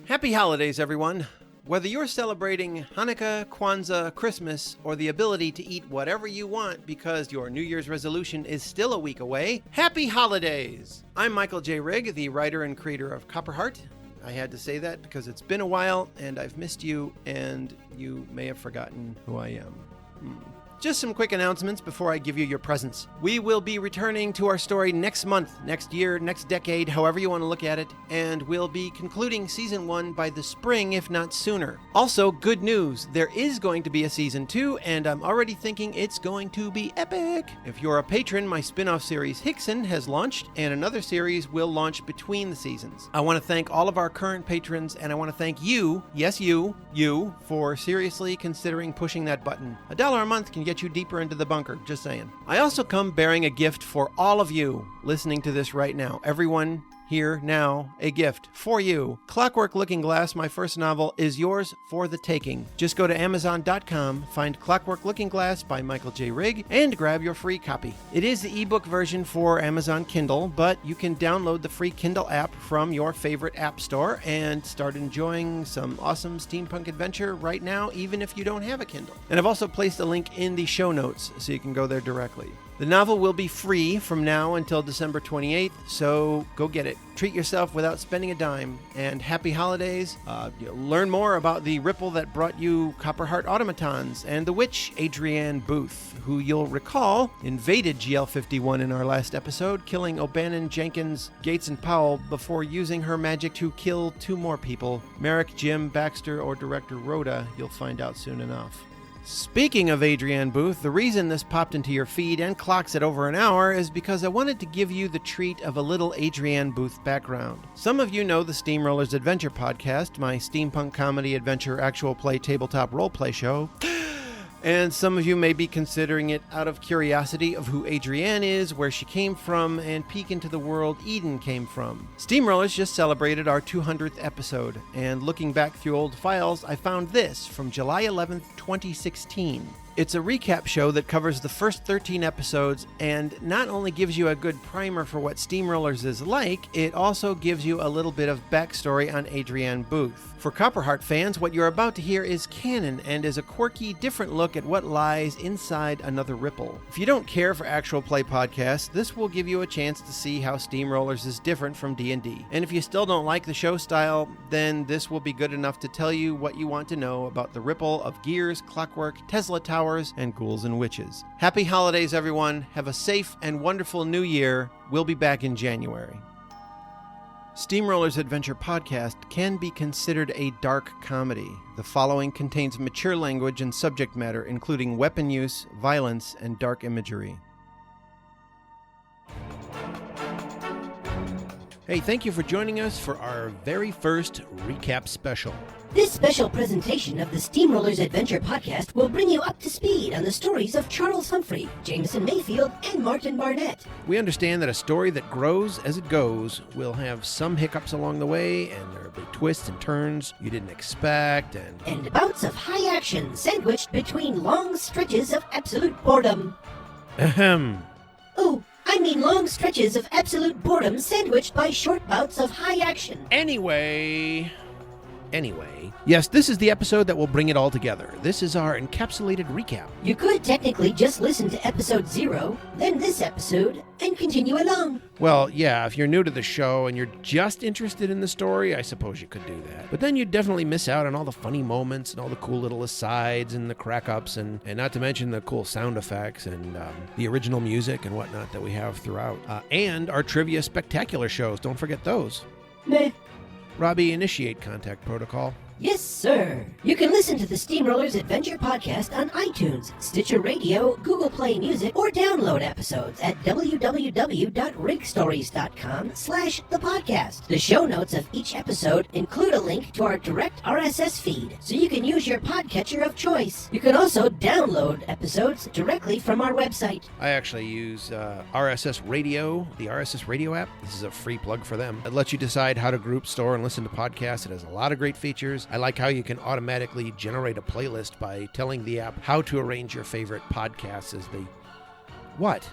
Happy holidays, everyone. Whether you're celebrating Hanukkah, Kwanzaa, Christmas, or the ability to eat whatever you want because your New Year's resolution is still a week away, happy holidays! I'm Michael J. Rigg, the writer and creator of COPPERHEART. I had to say that because it's been a while and I've missed you and you may have forgotten who I am. Just some quick announcements before I give you your presents. We will be returning to our story next month, next year, next decade, however you want to look at it, and we'll be concluding Season 1 by the spring, if not sooner. Also, good news, there is going to be a Season 2, and I'm already thinking it's going to be epic. If you're a patron, my spin-off series Hickson has launched, and another series will launch between the seasons. I want to thank all of our current patrons, and I want to thank you, yes you, for seriously considering pushing that button. $1 a month can get you deeper into the bunker, just saying. I also come bearing a gift for all of you listening to this right now. Everyone here now, a gift for you. Clockwork Looking Glass, my first novel, is yours for the taking. Just go to Amazon.com, find Clockwork Looking Glass by Michael J. Rigg, and grab your free copy. It is the ebook version for Amazon Kindle, but you can download the free Kindle app from your favorite app store and start enjoying some awesome steampunk adventure right now, even if you don't have a Kindle. And I've also placed a link in the show notes so you can go there directly. The novel will be free from now until December 28th, so go get it. Treat yourself without spending a dime, and happy holidays. You'll learn more about the ripple that brought you COPPERHEART automatons and the witch Adrienne Booth, who you'll recall invaded GL51 in our last episode, killing O'Bannon, Jenkins, Gates, and Powell before using her magic to kill 2 more people, Merrick, Jim, Baxter, or Director Rhoda. You'll find out soon enough. Speaking of Adrienne Booth, the reason this popped into your feed and clocks at over an hour is because I wanted to give you the treat of a little Adrienne Booth background. Some of you know the Steamrollers Adventure podcast, my steampunk comedy adventure actual play tabletop roleplay show. And some of you may be considering it out of curiosity of who Adrienne is, where she came from, and peek into the world Eden came from. Steamrollers just celebrated our 200th episode, and looking back through old files, I found this from July 11th, 2016. It's a recap show that covers the first 13 episodes and not only gives you a good primer for what Steamrollers is like, it also gives you a little bit of backstory on Adrienne Booth. For COPPERHEART fans, what you're about to hear is canon and is a quirky, different look at what lies inside another ripple. If you don't care for actual play podcasts, this will give you a chance to see how Steamrollers is different from D&D. And if you still don't like the show style, then this will be good enough to tell you what you want to know about the ripple of gears, clockwork, Tesla towers, and ghouls and witches. Happy holidays, everyone. Have a safe and wonderful new year. We'll be back in January. Steamrollers Adventure Podcast can be considered a dark comedy. The following contains mature language and subject matter, including weapon use, violence, and dark imagery. Hey, thank you for joining us for our very first recap special. This special presentation of the Steamrollers Adventure Podcast will bring you up to speed on the stories of Charles Humphrey, Jameson Mayfield, and Martin Barnett. We understand that a story that grows as it goes will have some hiccups along the way, and there will be twists and turns you didn't expect, and bouts of high action sandwiched between long stretches of absolute boredom. Ahem. Oh, I mean long stretches of absolute boredom sandwiched by short bouts of high action. Anyway, yes, this is the episode that will bring it all together. This is our encapsulated recap. You could technically just listen to episode 0, then this episode, and continue along. Well, yeah, if you're new to the show and you're just interested in the story, I suppose you could do that. But then you'd definitely miss out on all the funny moments and all the cool little asides and the crack-ups and not to mention the cool sound effects and the original music and whatnot that we have throughout. And our trivia spectacular shows. Don't forget those. Meh. Robbie, initiate contact protocol. Yes, sir. You can listen to the Steamrollers Adventure Podcast on iTunes, Stitcher Radio, Google Play Music, or download episodes at www.rigstories.com/thepodcast. The show notes of each episode include a link to our direct RSS feed, so you can use your podcatcher of choice. You can also download episodes directly from our website. I actually use RSS Radio, the RSS Radio app. This is a free plug for them. It lets you decide how to group, store, and listen to podcasts. It has a lot of great features. I like how you can automatically generate a playlist by telling the app how to arrange your favorite podcasts as they... What?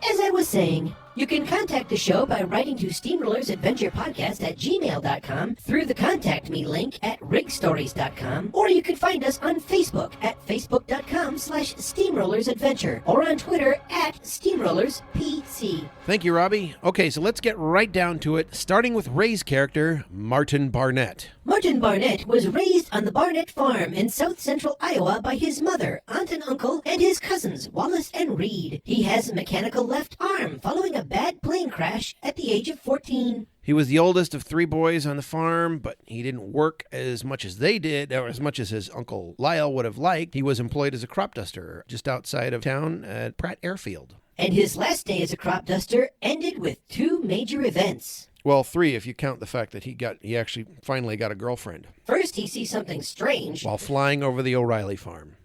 As I was saying, You can contact the show by writing to steamrollersadventurepodcast@gmail.com through the Contact Me link at rigstories.com, or you can find us on Facebook at facebook.com/steamrollersadventure or on Twitter at steamrollerspc. Thank you, Robbie. Okay, so let's get right down to it, starting with Ray's character, Martin Barnett. Martin Barnett was raised on the Barnett farm in south central Iowa by his mother, aunt and uncle, and his cousins, Wallace and Reed. He has a mechanical left arm following a bad plane crash at the age of 14. He was the oldest of 3 boys on the farm, but he didn't work as much as they did, or as much as his uncle Lyle would have liked. He was employed as a crop duster just outside of town at Pratt Airfield. And his last day as a crop duster ended with 2 major events. Well, 3 if you count the fact that he actually finally got a girlfriend. First, he sees something strange while flying over the O'Reilly farm.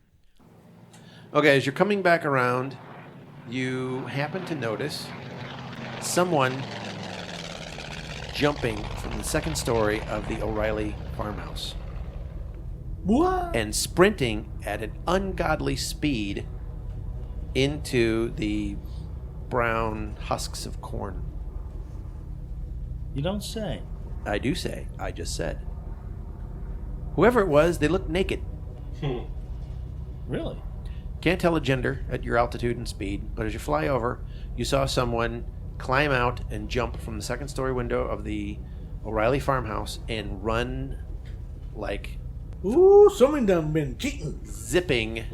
Okay, as you're coming back around, you happen to notice someone jumping from the 2nd story of the O'Reilly farmhouse. What? And sprinting at an ungodly speed into the brown husks of corn. You don't say. I do say. I just said. Whoever it was, they looked naked. Really? Can't tell a gender at your altitude and speed, but as you fly over, you saw someone climb out and jump from the 2nd story window of the O'Reilly farmhouse and run like... Ooh, someone done been cheating. Zipping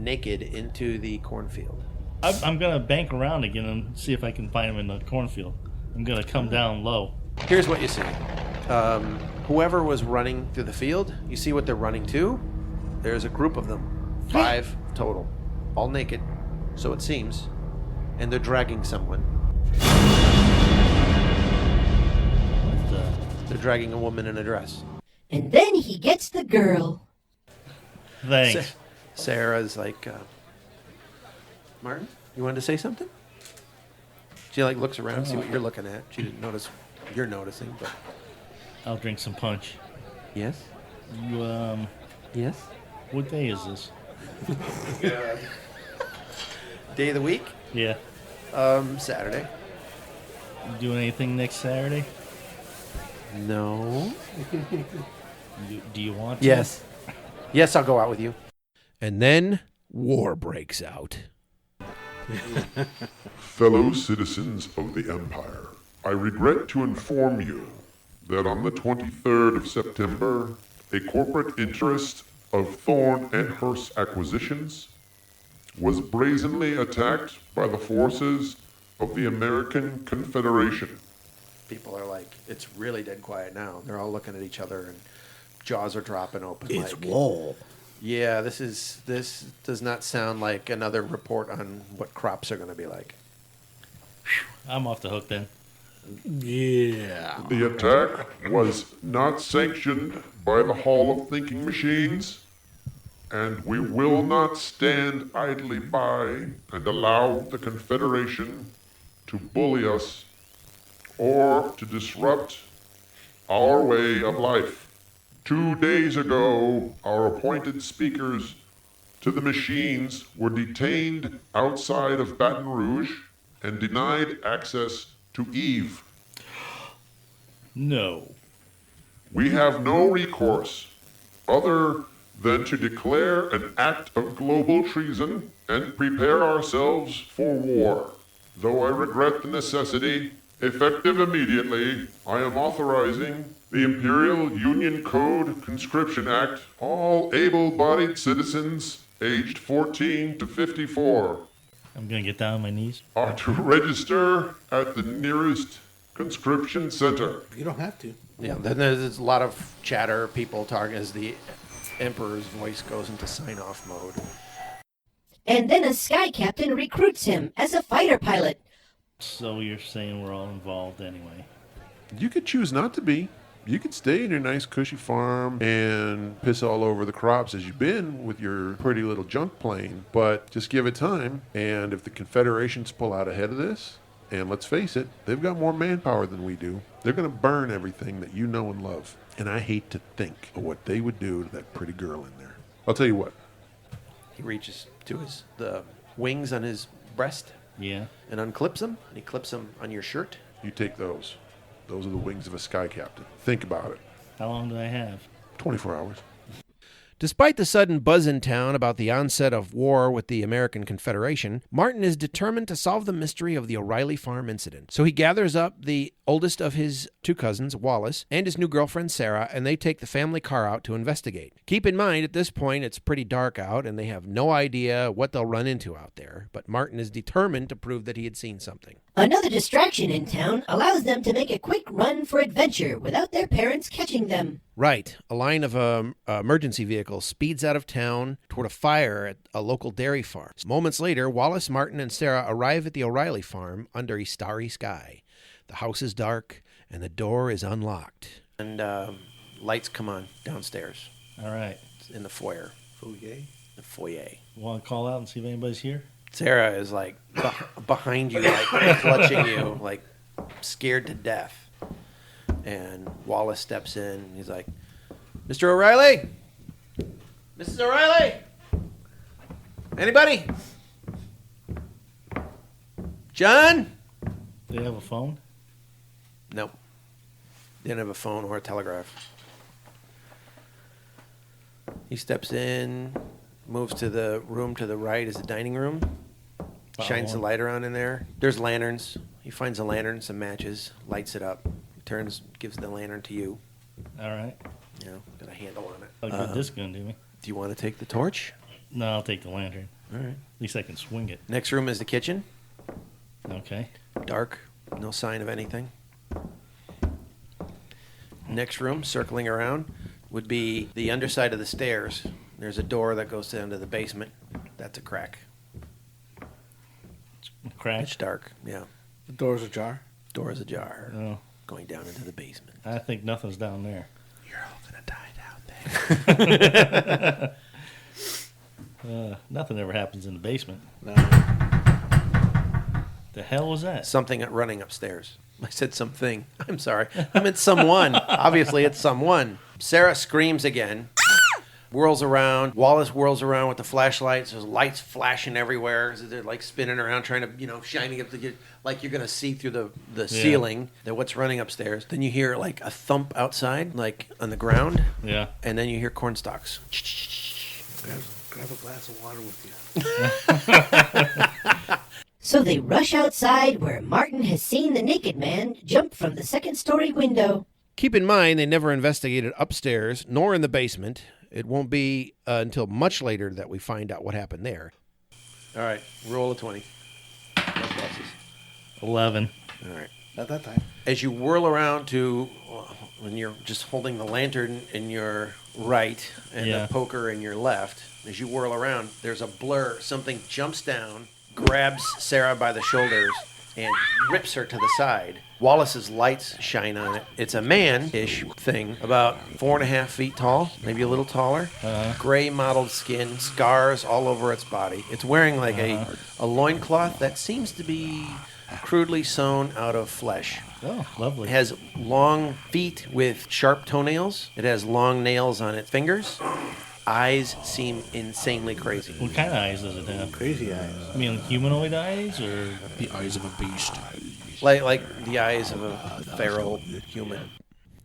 naked into the cornfield. I'm going to bank around again and see if I can find him in the cornfield. I'm going to come down low. Here's what you see. Whoever was running through the field, you see what they're running to? There's a group of them. 5 total. All naked, so it seems. And they're dragging someone. What the? They're dragging a woman in a dress. And then he gets the girl. Thanks. Sarah's like, Martin, you wanted to say something? She like looks around, see what you're looking at. She didn't notice you're noticing, but... I'll drink some punch. Yes? You, Yes? what day is this? Day of the week? Yeah. Saturday. You doing anything next Saturday? No. Do you want to? Yes. Yes, I'll go out with you. And then war breaks out. Fellow citizens of the Empire, I regret to inform you that on the 23rd of September, a corporate interest of Thorne and Hearst Acquisitions was brazenly attacked by the forces of the American Confederation. People are like, it's really dead quiet now. They're all looking at each other and jaws are dropping open. It's like, wall. Yeah, this does not sound like another report on what crops are going to be like. I'm off the hook then. Yeah. The attack was not sanctioned by the Hall of Thinking Machines, and we will not stand idly by and allow the Confederation to bully us or to disrupt our way of life. 2 days ago, our appointed speakers to the machines were detained outside of Baton Rouge and denied access to Eve. No. We have no recourse other than to declare an act of global treason and prepare ourselves for war. Though I regret the necessity, effective immediately, I am authorizing the Imperial Union Code Conscription Act. All able-bodied citizens aged 14 to 54 I'm going to get down on my knees. are to register at the nearest conscription center. You don't have to. Yeah, then there's a lot of chatter, people talking as the Emperor's voice goes into sign-off mode. And then a sky captain recruits him as a fighter pilot. So you're saying we're all involved anyway. You could choose not to be. You could stay in your nice cushy farm and piss all over the crops as you've been with your pretty little junk plane, but just give it time, and if the Confederations pull out ahead of this, and let's face it, they've got more manpower than we do, they're going to burn everything that you know and love. And I hate to think of what they would do to that pretty girl in there. I'll tell you what. He reaches to the wings on his breast Yeah. and unclips them. And he clips them on your shirt. You take those. Those are the wings of a sky captain. Think about it. How long do I have? 24 hours. Despite the sudden buzz in town about the onset of war with the American Confederation, Martin is determined to solve the mystery of the O'Reilly Farm incident. So he gathers up the oldest of his 2 cousins, Wallace, and his new girlfriend, Sarah, and they take the family car out to investigate. Keep in mind, at this point, it's pretty dark out, and they have no idea what they'll run into out there. But Martin is determined to prove that he had seen something. Another distraction in town allows them to make a quick run for adventure without their parents catching them. Right. A line of emergency vehicles speeds out of town toward a fire at a local dairy farm. Moments later, Wallace, Martin, and Sarah arrive at the O'Reilly farm under a starry sky. The house is dark, and the door is unlocked. And lights come on downstairs. All right. It's in the foyer. Foyer? The foyer. Want to call out and see if anybody's here? Sarah is like behind you, like clutching you, like scared to death. And Wallace steps in. He's like, Mr. O'Reilly? Mrs. O'Reilly? Anybody? John? Do they have a phone? Nope. They didn't have a phone or a telegraph. He steps in, moves to the room to the right is the dining room. Shines the light around in there. There's lanterns. He finds a lantern, some matches, lights it up. Turns, gives the lantern to you. All right. You know, got a handle on it. How good this going to do me? Do you want to take the torch? No, I'll take the lantern. All right. At least I can swing it. Next room is the kitchen. Okay. Dark, no sign of anything. Next room, circling around, would be the underside of the stairs. There's a door that goes down to the basement. That's a crack. Crack. It's dark, yeah. The door's ajar. Door is ajar. Oh, Going down into the basement. I think nothing's down there. You're all going to die down there. Nothing ever happens in the basement. No. The hell was that? Something running upstairs. I said something. I'm sorry. I meant someone. Obviously, it's someone. Sarah screams again. Whirls around. Wallace whirls around with the flashlights. There's lights flashing everywhere. They're like spinning around, trying to, shining up like you're going to see through the ceiling that what's running upstairs. Then you hear like a thump outside, like on the ground. Yeah. And then you hear corn stalks. Grab a glass of water with you. So they rush outside where Martin has seen the naked man jump from the second-story window. Keep in mind, they never investigated upstairs nor in the basement. It won't be until much later that we find out what happened there. All right, roll a 20. 11. All right. Not that time. As you whirl around to, when you're just holding the lantern in your right and the poker in your left, as you whirl around, there's a blur. Something jumps down, grabs Sarah by the shoulders, and rips her to the side. Wallace's lights shine on it. It's a man-ish thing, about 4.5 feet tall, maybe a little taller. Gray mottled skin, scars all over its body. It's wearing like a loincloth that seems to be crudely sewn out of flesh. Oh, lovely. It has long feet with sharp toenails. It has long nails on its fingers. Eyes seem insanely crazy. What kind of eyes does it have? Crazy eyes. I mean, humanoid eyes or? The eyes of a beast. Like the eyes of a feral human.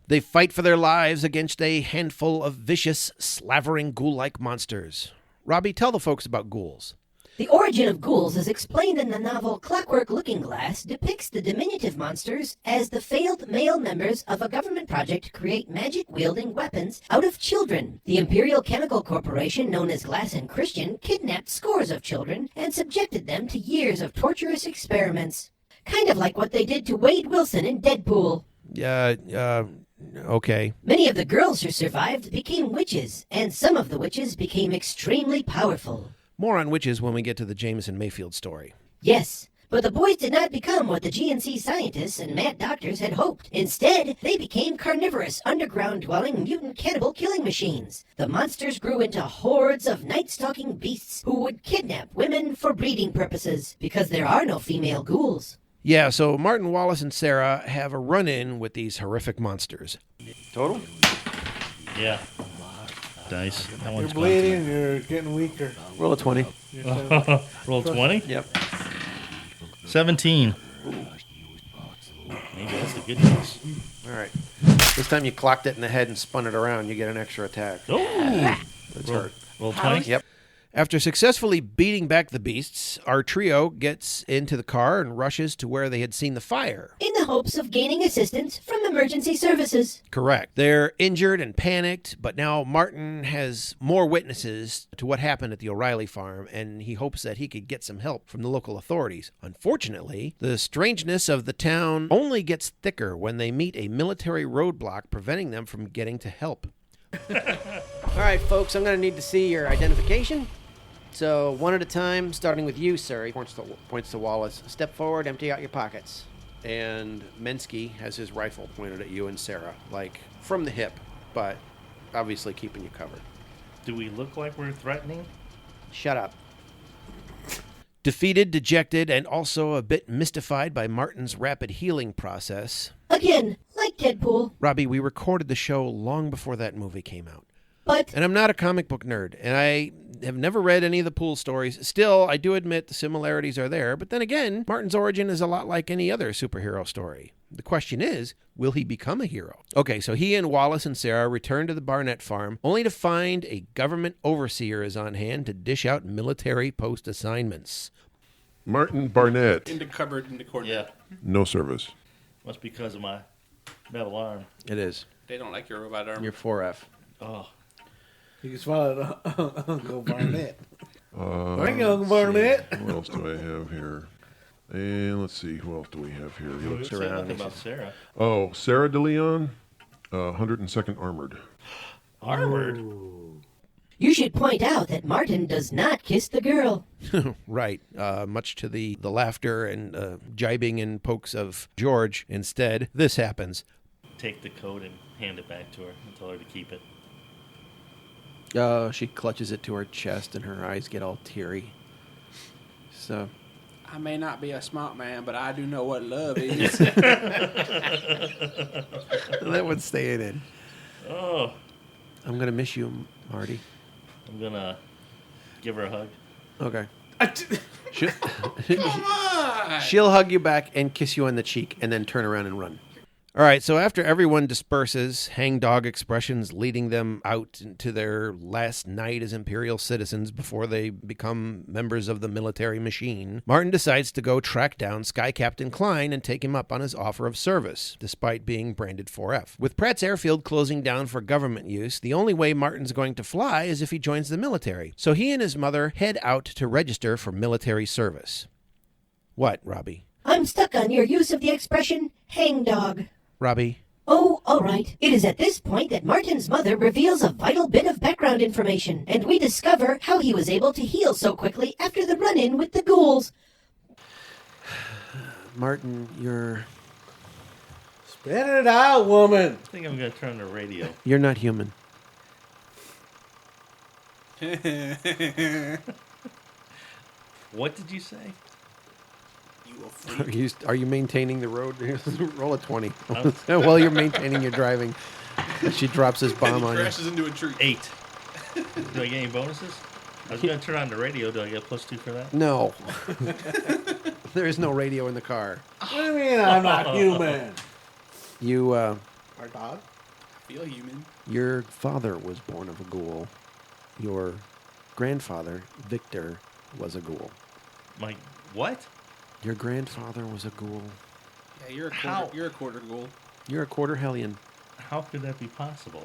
They fight for their lives against a handful of vicious, slavering ghoul-like monsters. Robbie, tell the folks about ghouls. The origin of ghouls, as explained in the novel Clockwork Looking Glass, depicts the diminutive monsters as the failed male members of a government project to create magic-wielding weapons out of children. The Imperial Chemical Corporation, known as Glass and Christian, kidnapped scores of children and subjected them to years of torturous experiments. Kind of like what they did to Wade Wilson in Deadpool. Okay. Many of the girls who survived became witches, and some of the witches became extremely powerful. More on witches when we get to the Jameson Mayfield story. Yes, but the boys did not become what the GNC scientists and mad doctors had hoped. Instead, they became carnivorous, underground-dwelling, mutant cannibal killing machines. The monsters grew into hordes of night-stalking beasts who would kidnap women for breeding purposes, because there are no female ghouls. Yeah, so Martin, Wallace, and Sarah have a run-in with these horrific monsters. Total? Yeah. Dice. That You're one's bleeding, you're getting weaker. Roll a 20. Roll 20? Yep. 17. Maybe that's the good news. All right. This time you clocked it in the head and spun it around. You get an extra attack. Oh! That's hurt. Roll 20? Yep. After successfully beating back the beasts, our trio gets into the car and rushes to where they had seen the fire. In the hopes of gaining assistance from emergency services. Correct. They're injured and panicked, but now Martin has more witnesses to what happened at the O'Reilly farm, and he hopes that he could get some help from the local authorities. Unfortunately, the strangeness of the town only gets thicker when they meet a military roadblock preventing them from getting to help. All right, folks, I'm going to need to see your identification. So, one at a time, starting with you, sir. He points to Wallace. Step forward, empty out your pockets. And Mensky has his rifle pointed at you and Sarah, like from the hip, but obviously keeping you covered. Do we look like we're threatening? Shut up. Defeated, dejected, and also a bit mystified by Martin's rapid healing process. Again, like Deadpool. Robbie, we recorded the show long before that movie came out. But And I'm not a comic book nerd, and I have never read any of the Poole stories. Still, I do admit the similarities are there, but then again, Martin's origin is a lot like any other superhero story. The question is, will he become a hero? Okay, so he and Wallace and Sarah return to the Barnett farm, only to find a government overseer is on hand to dish out military post assignments. Martin Barnett. In the cupboard, in the corner. Yeah. No service. Must be because of my metal arm. It is. They don't like your robot arm. Your 4F. Oh. You can swallow it, Uncle Barnett. Thank you, Uncle Barnett. What else do I have here? And let's see, who else do we have here? He We looks said around. nothing about Sarah. Oh, Sarah DeLeon, 102nd Armored. Armored? you should point out that Martin does not kiss the girl. Right. Much to the laughter and jibing and pokes of George. Instead, this happens. Take the coat and hand it back to her and tell her to keep it. She clutches it to her chest and her eyes get all teary. So, I may not be a smart man, but I do know what love is. that one's staying in. Oh. I'm going to miss you, Marty. I'm going to give her a hug. Okay. She'll hug you back and kiss you on the cheek and then turn around and run. All right, so after everyone disperses, hangdog expressions leading them out into their last night as Imperial citizens before they become members of the military machine, Martin decides to go track down Sky Captain Klein and take him up on his offer of service, despite being branded 4F. With Pratt's airfield closing down for government use, the only way Martin's going to fly is if he joins the military. So he and his mother head out to register for military service. What, Robbie? I'm stuck on your use of the expression hangdog. Robbie? Oh, all right. It is at this point that Martin's mother reveals a vital bit of background information, and we discover how he was able to heal so quickly after the run-in with the ghouls. Martin, you're Spit it out, woman. I think I'm going to turn the radio. not human. What did you say? You a freak. Are you maintaining the road? Roll a 20. While you're maintaining your driving. She drops this bomb And on he you. crashes into a tree. 8. Do I get any bonuses? I was going to turn on the radio. Do I get +2 for that? No. There is no radio in the car. What do you mean I'm not human? You, Our dog? I feel human. your father was born of a ghoul. Your grandfather, Victor, was a ghoul. My what? Your grandfather was a ghoul. Yeah, you're a quarter. How? You're a quarter ghoul. You're a quarter hellion. How could that be possible?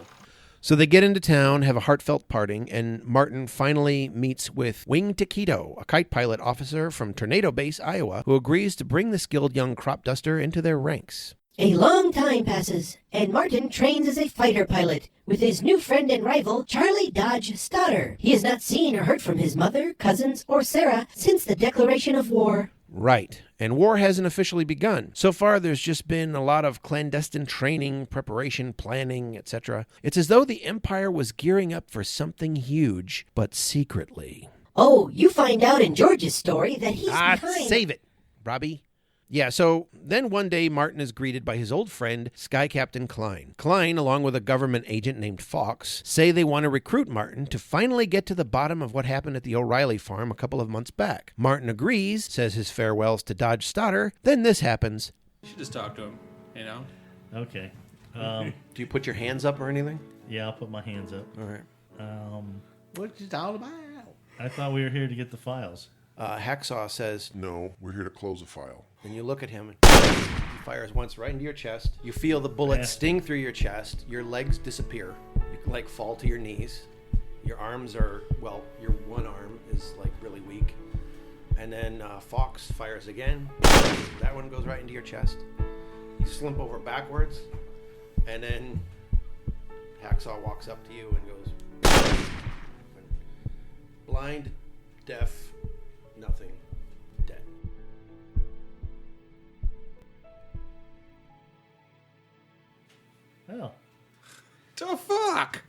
So they get into town, have a heartfelt parting, and Martin finally meets with Wing Taquito, a kite pilot officer from Tornado Base, Iowa, who agrees to bring the skilled young crop duster into their ranks. A long time passes, and Martin trains as a fighter pilot with his new friend and rival, Charlie Dodge Stoddard. He has not seen or heard from his mother, cousins, or Sarah since the declaration of war. Right. And war hasn't officially begun. So far, there's just been a lot of clandestine training, preparation, planning, etc. It's as though the Empire was gearing up for something huge, but secretly. Oh, you find out in George's story that he's behind... Save it, Robbie. Yeah, so then one day Martin is greeted by his old friend, Sky Captain Klein. Klein, along with a government agent named Fox, say they want to recruit Martin to finally get to the bottom of what happened at the O'Reilly farm a couple of months back. Martin agrees, says his farewells to Dodge Stoddard. Then this happens. You should just talk to him, you know? Okay. Do you put your hands up or anything? Yeah, I'll put my hands up. All right. What's it all about? I thought we were here to get the files. Hacksaw says, No, we're here to close a file. and you look at him, and he fires once right into your chest. You feel the bullet sting through your chest. Your legs disappear. You fall to your knees. Your arms are, your one arm is really weak. And then Fox fires again. That one goes right into your chest. You slump over backwards, and then Hacksaw walks up to you and goes, blind, deaf, nothing, dead. Oh. The fuck?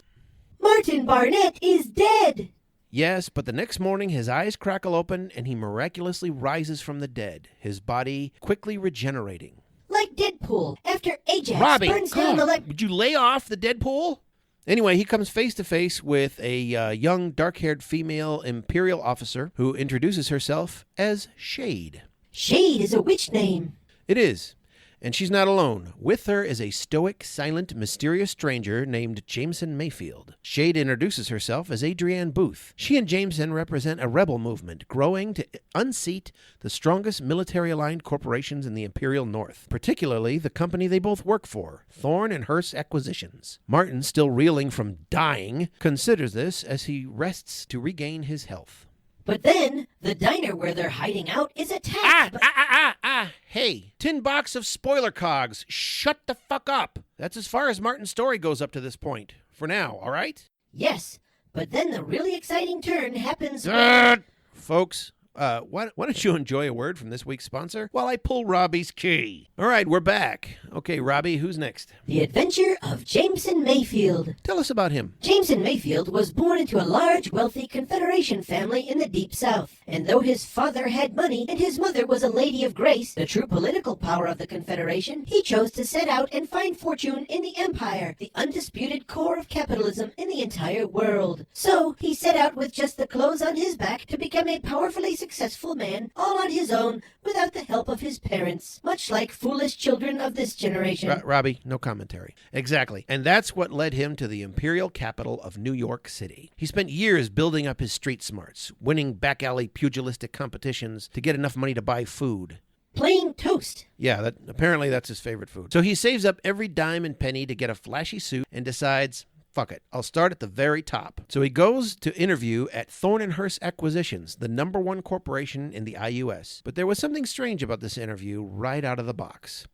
Martin Barnett is dead! Yes, but the next morning his eyes crackle open and he miraculously rises from the dead, his body quickly regenerating. Like Deadpool, after Ajax Robbie, burns down the would you lay off the Deadpool? Anyway, he comes face to face with a young, dark-haired female Imperial officer who introduces herself as Shade. Shade is a witch name. It is. And she's not alone. With her is a stoic, silent, mysterious stranger named Jameson Mayfield. Shade introduces herself as Adrienne Booth. She and Jameson represent a rebel movement growing to unseat the strongest military-aligned corporations in the Imperial North, particularly the company they both work for, Thorne and Hearst Acquisitions. Martin, still reeling from dying, considers this as he rests to regain his health. But then, the diner where they're hiding out is attacked by... Hey, tin box of spoiler cogs. Shut the fuck up. That's as far as Martin's story goes up to this point. For now, all right? Yes, but then the really exciting turn happens when... Folks, why don't you enjoy a word from this week's sponsor while I pull Robbie's key? All right, we're back. Okay, Robbie, who's next? The Adventure of Jameson Mayfield. Tell us about him. Jameson Mayfield was born into a large, wealthy Confederation family in the Deep South. And though his father had money and his mother was a lady of grace, the true political power of the Confederation, he chose to set out and find fortune in the Empire, the undisputed core of capitalism in the entire world. So, he set out with just the clothes on his back to become a powerfully successful man, all on his own, without the help of his parents, much like foolish children of this generation. Robbie, no commentary. Exactly. And that's what led him to the imperial capital of New York City. He spent years building up his street smarts, winning back-alley pugilistic competitions to get enough money to buy food. Plain toast. Yeah, apparently that's his favorite food. So he saves up every dime and penny to get a flashy suit and decides, fuck it, I'll start at the very top. So he goes to interview at Thorne and Hearst Acquisitions, the #1 corporation in the IUS. But there was something strange about this interview right out of the box.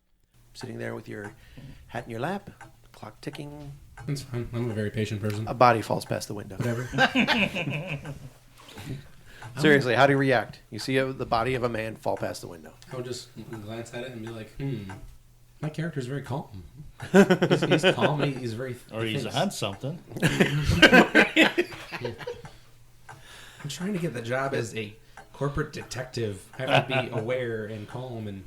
Sitting there with your hat in your lap, clock ticking. That's fine. I'm a very patient person. A body falls past the window. Whatever. Seriously, how do you react? You see the body of a man fall past the window. I would just glance at it and be like, my character's very calm. He's calm. He's very... Or he's had something. I'm trying to get the job as a corporate detective. I have to be aware and calm and...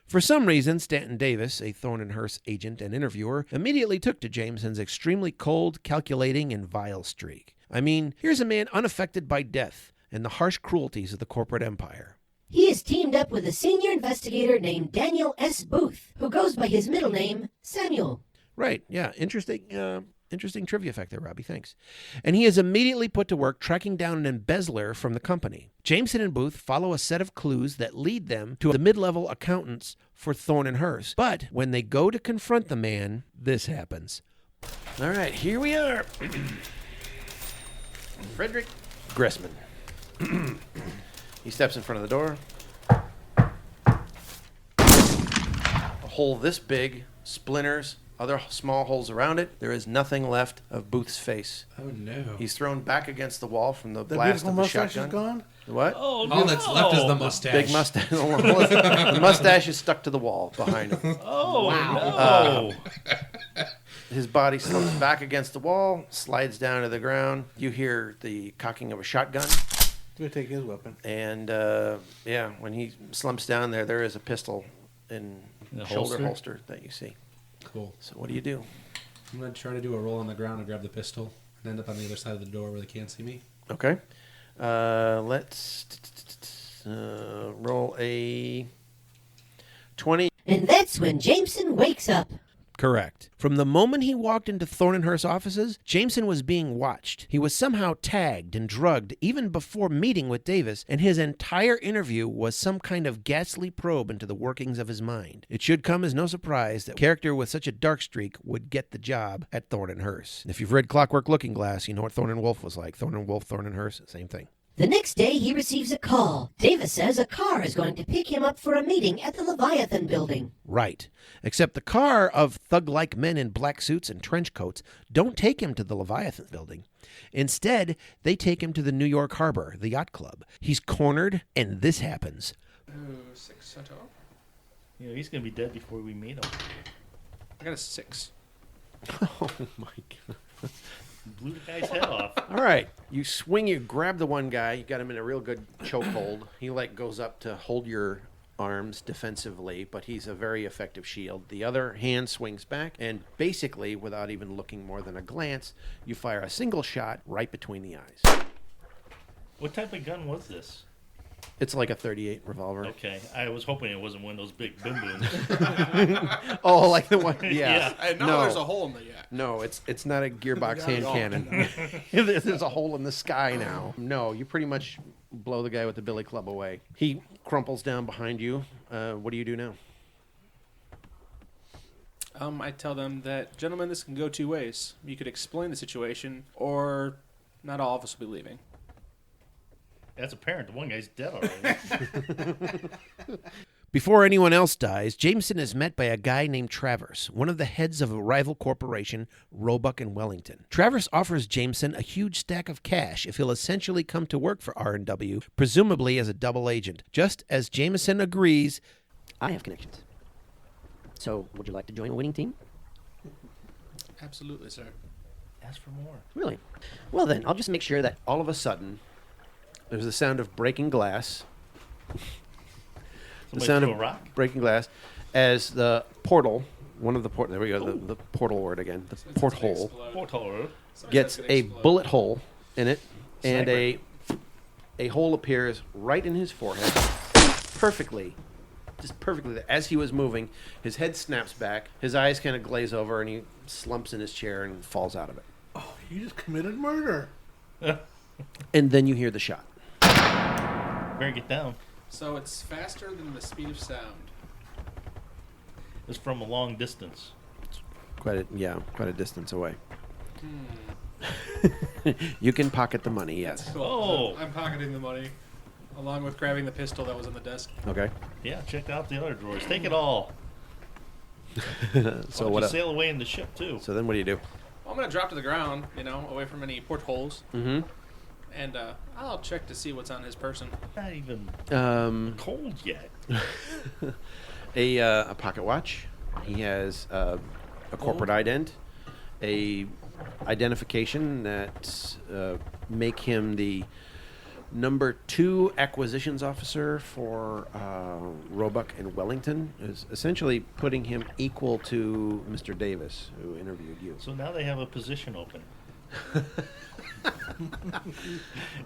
For some reason, Stanton Davis, a Thorne and Hearst agent and interviewer, immediately took to Jameson's extremely cold, calculating, and vile streak. I mean, here's a man unaffected by death and the harsh cruelties of the corporate empire. He is teamed up with a senior investigator named Daniel S. Booth, who goes by his middle name, Samuel. Right, yeah, interesting trivia fact there, Robbie, thanks. And he is immediately put to work tracking down an embezzler from the company. Jameson and Booth follow a set of clues that lead them to the mid-level accountants for Thorne and Hearst. But when they go to confront the man, this happens. All right, here we are. Frederick Gressman. He steps in front of the door. A hole this big, splinters, other small holes around it. There is nothing left of Booth's face. Oh, no. He's thrown back against the wall from the blast of the shotgun. Is gone? What? Oh, All that's left is the mustache. Big mustache. The mustache is stuck to the wall behind him. Oh, wow. No. His body slumps back against the wall, slides down to the ground. You hear the cocking of a shotgun. He's gonna take his weapon. And when he slumps down there is a pistol in The shoulder holster? holster that you see. Cool. So what do you do? I'm gonna try to do a roll on the ground and grab the pistol and end up on the other side of the door where they can't see me. Okay. Let's roll a 20. And that's when Jameson wakes up. Correct. From the moment he walked into Thorntonhurst's offices, Jameson was being watched. He was somehow tagged and drugged even before meeting with Davis, and his entire interview was some kind of ghastly probe into the workings of his mind. It should come as no surprise that a character with such a dark streak would get the job at Thorntonhurst. If you've read Clockwork Looking Glass, you know what Thorn and Wolf was like. Thorn and Wolf, Thorntonhurst, same thing. The next day, he receives a call. Davis says a car is going to pick him up for a meeting at the Leviathan building. Right. Except the car of thug-like men in black suits and trench coats don't take him to the Leviathan building. Instead, they take him to the New York Harbor, the yacht club. He's cornered, and this happens. 6 at all. You know, he's going to be dead before we meet him. I got a 6. Oh, my God. Blew the guy's head off. All right. You grab the one guy. You got him in a real good chokehold. He, goes up to hold your arms defensively, but he's a very effective shield. The other hand swings back, and basically, without even looking more than a glance, you fire a single shot right between the eyes. What type of gun was this? It's like a .38 revolver. Okay, I was hoping it wasn't one of those big boom booms. Oh, like the one? Yeah. Yeah. And now No. there's a hole in the yak. No, it's not a gearbox hand cannon. There's a hole in the sky now. No, you pretty much blow the guy with the billy club away. He crumples down behind you. What do you do now? I tell them that, gentlemen, this can go two ways. You could explain the situation, or not all of us will be leaving. That's apparent. The one guy's dead already. Before anyone else dies, Jameson is met by a guy named Travers, one of the heads of a rival corporation, Roebuck and Wellington. Travers offers Jameson a huge stack of cash if he'll essentially come to work for R&W, presumably as a double agent. Just as Jameson agrees, I have connections. So, would you like to join a winning team? Absolutely, sir. Ask for more. Really? Well then, I'll just make sure that... all of a sudden, there's the sound of breaking glass. The Somebody sound threw of a rock? breaking glass as the portal, there we go, the portal word again, the porthole, Porthole. gets a bullet hole in it, and a hole appears right in his forehead, perfectly, as he was moving. His head snaps back, his eyes kind of glaze over, and he slumps in his chair and falls out of it. Oh, you just committed murder. And then you hear the shot. Better get down. So it's faster than the speed of sound. It's from a long distance. Quite a distance away. You can pocket the money, yes. Cool. Oh. I'm pocketing the money, along with grabbing the pistol that was on the desk. Okay. Yeah, check out the other drawers. Take it all. So Why what? don't you sail away in the ship, too? So then what do you do? Well, I'm going to drop to the ground, away from any portholes. Mm-hmm. And I'll check to see what's on his person. Not even cold yet. A pocket watch. He has a corporate ident, a identification that make him the number 2 acquisitions officer for Roebuck and Wellington, is essentially putting him equal to Mr. Davis, who interviewed you. So now they have a position open.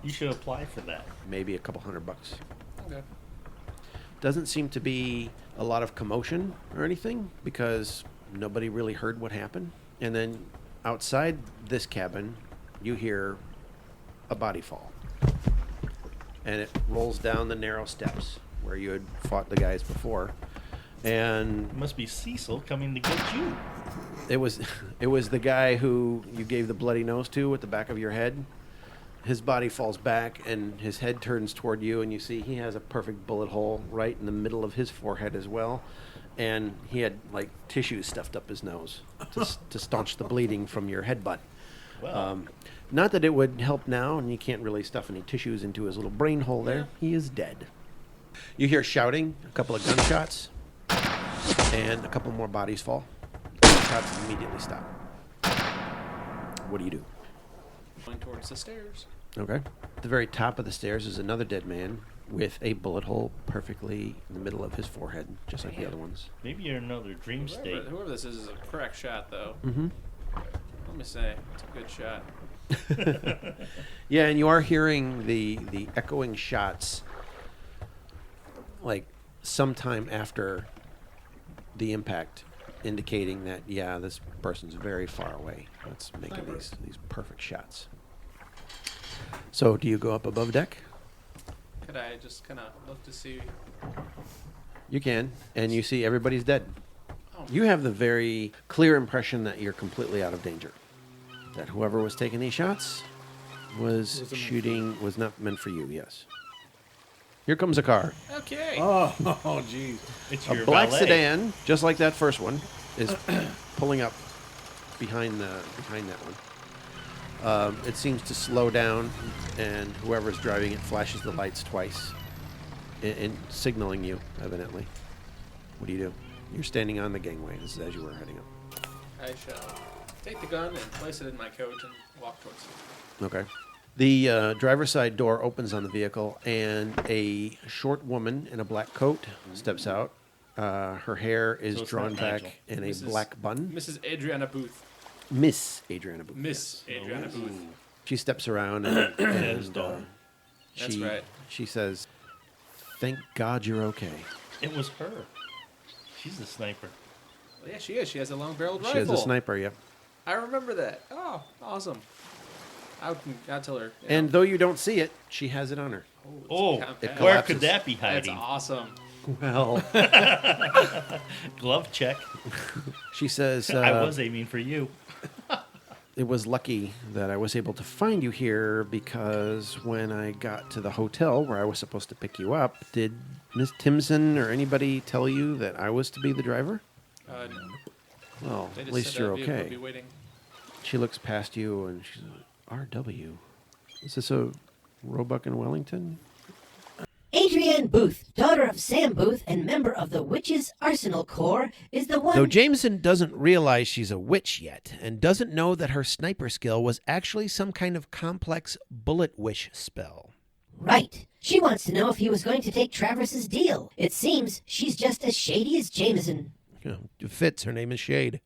You should apply for that. Maybe a couple $100. Okay. Doesn't seem to be a lot of commotion or anything because nobody really heard what happened. And then outside this cabin, you hear a body fall. And it rolls down the narrow steps where you had fought the guys before. And It must be Cecil coming to get you. it was the guy who you gave the bloody nose to at the back of your head. His body falls back and his head turns toward you, and you see he has a perfect bullet hole right in the middle of his forehead as well. And he had tissues stuffed up his nose to staunch the bleeding from your headbutt. Well, Not that it would help now, and you can't really stuff any tissues into his little brain hole there. He is dead. You hear shouting, a couple of gunshots, and a couple more bodies fall. Shots immediately stop. What do you do? Going towards the stairs. Okay. At the very top of the stairs is another dead man with a bullet hole perfectly in the middle of his forehead, just like the other ones. Maybe you're in another dream state. Whoever this is a crack shot, though. Mm-hmm. Let me say, it's a good shot. Yeah, and you are hearing the echoing shots, like sometime after the impact, indicating that this person's very far away. That's making these perfect shots. So, do you go up above deck? Could I just kind of look to see? You can, and you see everybody's dead. Oh. You have the very clear impression that you're completely out of danger. That whoever was taking these shots was not meant for you, yes. Here comes a car. Okay. Oh, jeez. It's A your black valet. sedan, just like that first one, is pulling up behind that one. It seems to slow down, and whoever's driving it flashes the lights twice, in signaling you, evidently. What do you do? You're standing on the gangway as you were heading up. I shall take the gun and place it in my coat and walk towards it. Okay. The driver's side door opens on the vehicle, and a short woman in a black coat steps out. Her hair is So it's drawn not back Nigel. in a Mrs. black bun. Mrs. Adriana Booth. Miss Adriana Booth. Miss Adriana Booth. She steps around and, His daughter. That's she, right. she says, "Thank God you're okay." It was her. She's the sniper. Well, yeah, she is. She has a long-barreled She rifle. has a sniper, yep. I remember that. Oh, awesome. I'll tell her. And though you don't see it, she has it on her. Oh, compact. It where collapses. could that be That's hiding? awesome. Well, Glove check. she says, I was aiming for you. "It was lucky that I was able to find you here, because when I got to the hotel where I was supposed to pick you up, did Miss Timson or anybody tell you that I was to be the driver?" No. Well, They at just least said you're a vehicle would okay. be waiting. She looks past you and she's like, "RW? Is this a Roebuck in Wellington?" Adrienne Booth, daughter of Sam Booth and member of the Witches' Arsenal Corps, is the one... Though Jameson doesn't realize she's a witch yet, and doesn't know that her sniper skill was actually some kind of complex bullet wish spell. Right. She wants to know if he was going to take Travis's deal. It seems she's just as shady as Jameson. You know, it fits. Her name is Shade.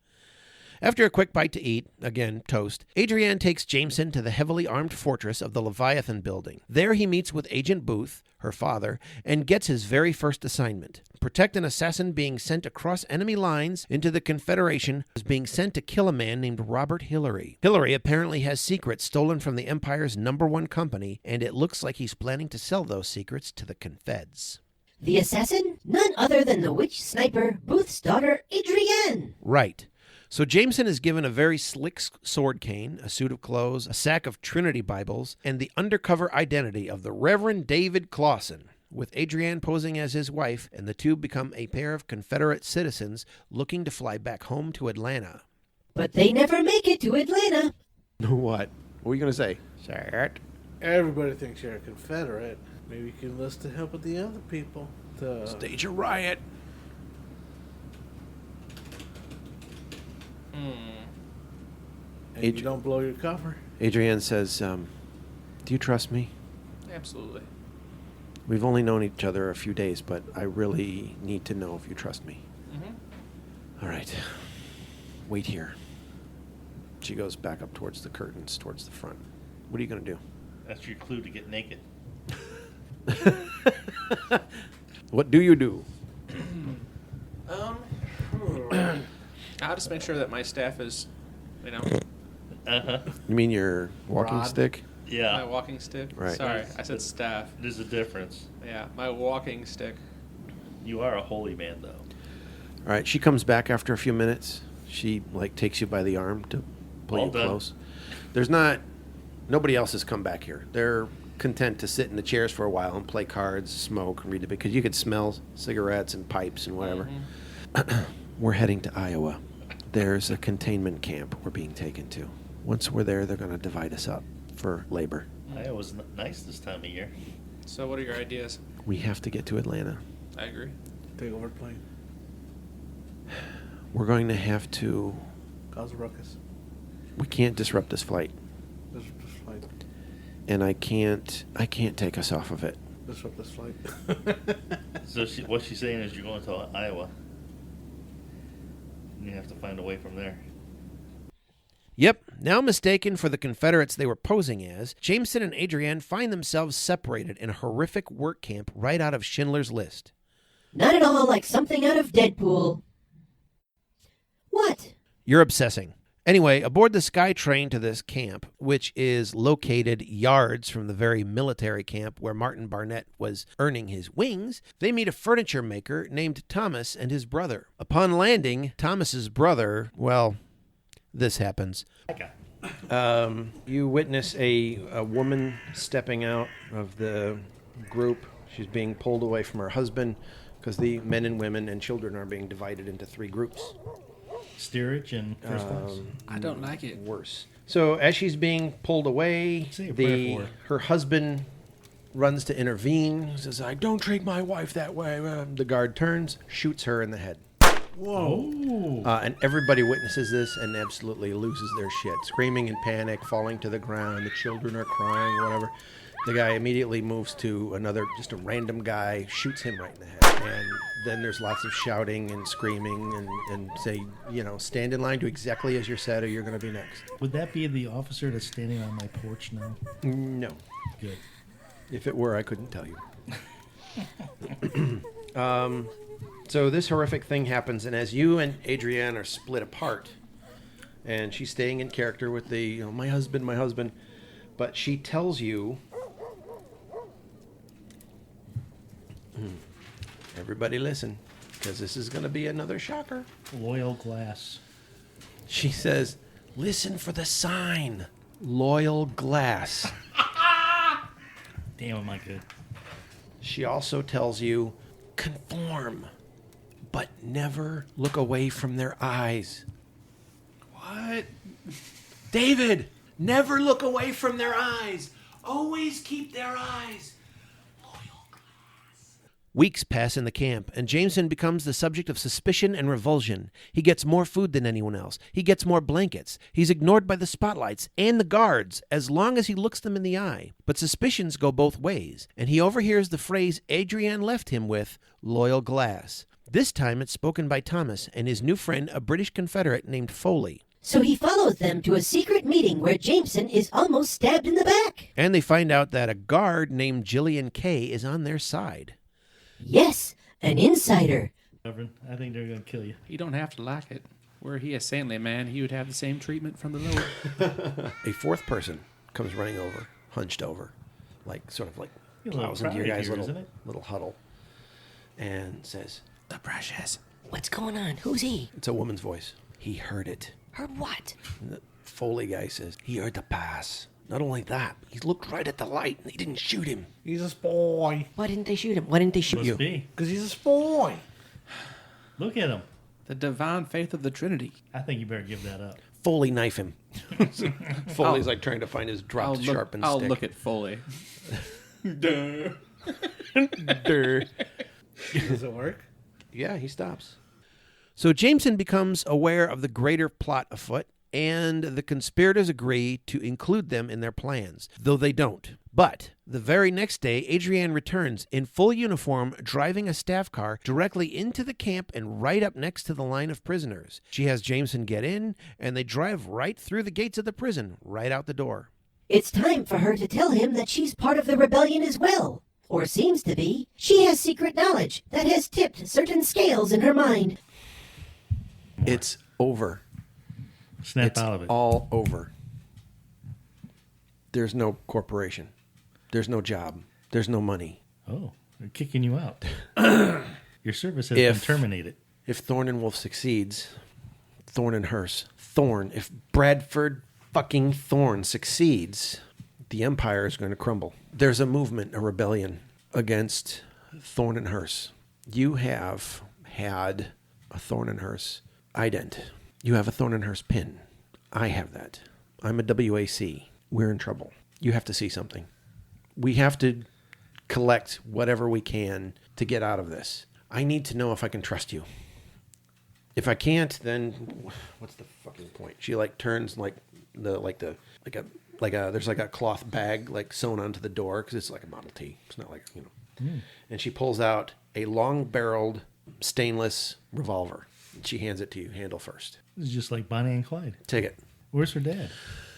After a quick bite to eat, again, toast, Adrienne takes Jameson to the heavily armed fortress of the Leviathan building. There he meets with Agent Booth, her father, and gets his very first assignment. Protect an assassin being sent across enemy lines into the Confederation, who is being sent to kill a man named Robert Hillary. Hillary apparently has secrets stolen from the Empire's #1 company, and it looks like he's planning to sell those secrets to the Confeds. The assassin? None other than the witch sniper, Booth's daughter, Adrienne. Right. So Jameson is given a very slick sword cane, a suit of clothes, a sack of Trinity Bibles, and the undercover identity of the Reverend David Clawson, with Adrienne posing as his wife, and the two become a pair of Confederate citizens looking to fly back home to Atlanta. But they never make it to Atlanta. What? What are you going to say? Say it. Everybody thinks you're a Confederate. Maybe you can enlist to help with the other people. To Stage a riot. and you don't blow your cover. Adrienne says, "Do you trust me? Absolutely. We've only known each other a few days, but I really need to know if you trust me." Mm-hmm. All right. Wait here. She goes back up towards the curtains, towards the front. What are you going to do? That's your clue to get naked. What do you do? I'll just make sure that my staff is, Uh-huh. You mean your walking Rod? stick? my Yeah. walking stick. Right. Sorry, I said staff. There's a difference. Yeah, my walking stick. You are a holy man, though. All right. She comes back after a few minutes. She takes you by the arm to pull All you done. close. Nobody else has come back here. They're content to sit in the chairs for a while and play cards, smoke, and read the because you could smell cigarettes and pipes and whatever. We're heading to Iowa. There's a containment camp we're being taken to. Once we're there, they're going to divide us up for labor. Iowa's nice this time of year. So what are your ideas? We have to get to Atlanta. I agree. Take over the plane. We're going to have to... Cause a ruckus. We can't disrupt this flight. Just like and I can't take us off of it. Disrupt this flight. So what she's saying is you're going to Iowa. And you have to find a way from there. Yep, now mistaken for the Confederates they were posing as, Jameson and Adrienne find themselves separated in a horrific work camp right out of Schindler's List. Not at all like something out of Deadpool. What? You're obsessing. Anyway, aboard the SkyTrain to this camp, which is located yards from the very military camp where Martin Barnett was earning his wings, they meet a furniture maker named Thomas and his brother. Upon landing, Thomas's brother, well, this happens. You witness a woman stepping out of the group. She's being pulled away from her husband because the men and women and children are being divided into 3 groups. Steerage and first class. I don't like it. Worse. So as she's being pulled away, Say a prayer for her. her husband runs to intervene. Says, "I don't treat my wife that way." The guard turns, shoots her in the head. Whoa. And everybody witnesses this and absolutely loses their shit, screaming in panic, falling to the ground. The children are crying, whatever. The guy immediately moves to just a random guy, shoots him right in the head. And then there's lots of shouting and screaming and say, stand in line, do exactly as you're said or you're going to be next. Would that be the officer that's standing on my porch now? No. Good. If it were, I couldn't tell you. So this horrific thing happens, and as you and Adrienne are split apart, and she's staying in character with the, my husband, but she tells you, everybody listen, because this is going to be another shocker. Loyal glass. She says, listen for the sign, Loyal Glass. Damn, am I good. She also tells you, conform, but never look away from their eyes. What? David, never look away from their eyes. Always keep their eyes. Loyal Glass. Weeks pass in the camp, and Jameson becomes the subject of suspicion and revulsion. He gets more food than anyone else. He gets more blankets. He's ignored by the spotlights and the guards as long as he looks them in the eye. But suspicions go both ways, and he overhears the phrase Adrienne left him with, Loyal Glass. This time it's spoken by Thomas and his new friend, a British Confederate named Foley. So he follows them to a secret meeting where Jameson is almost stabbed in the back. And they find out that a guard named Jillian Kay is on their side. Yes, an insider. Reverend, I think they're going to kill you. You don't have to like it. Were he a saintly man, he would have the same treatment from the Lord. A fourth person comes running over, hunched over, sort of A little plows into your crowded guys' here, isn't it? little huddle, and says, The precious. What's going on? Who's he? it's a woman's voice. He heard it. Heard what? And the Foley guy says, he heard the pass. Not only that, he looked right at the light and they didn't shoot him. He's a spy. Why didn't they shoot him? Why didn't they shoot Must you? be. Because he's a spy. Look at him. The divine faith of the Trinity. I think you better give that up. Foley knife him. Foley's trying to find his dropped sharpened I'll stick. look at Foley. Durr. Does it work? Yeah, he stops. So Jameson becomes aware of the greater plot afoot, and the conspirators agree to include them in their plans, though they don't. But the very next day, Adrienne returns in full uniform, driving a staff car directly into the camp and right up next to the line of prisoners. She has Jameson get in, and they drive right through the gates of the prison, right out the door. It's time for her to tell him that she's part of the rebellion as well. Or seems to be. She has secret knowledge that has tipped certain scales in her mind. It's over. Snap It's out of it. all over. There's no corporation. There's no job. There's no money. Oh, they're kicking you out. Your service has If- been terminated. If Thorne and Wolf succeeds, Thorne and Hearst. Thorne, if Bradford fucking Thorne succeeds, the Empire is going to crumble. There's a movement, a rebellion against Thorne and Hearst. You have had a Thorne and Hearst ident. You have a Thorne and Hearst pin. I have that. I'm a WAC. We're in trouble. You have to see something. We have to collect whatever we can to get out of this. I need to know if I can trust you. If I can't, then what's the fucking point? She turns like a there's like a cloth bag like sewn onto the door because it's like a Model T. It's not like, And she pulls out a long-barreled stainless revolver. She hands it to you, handle first. It's just like Bonnie and Clyde. Take it. Where's her dad?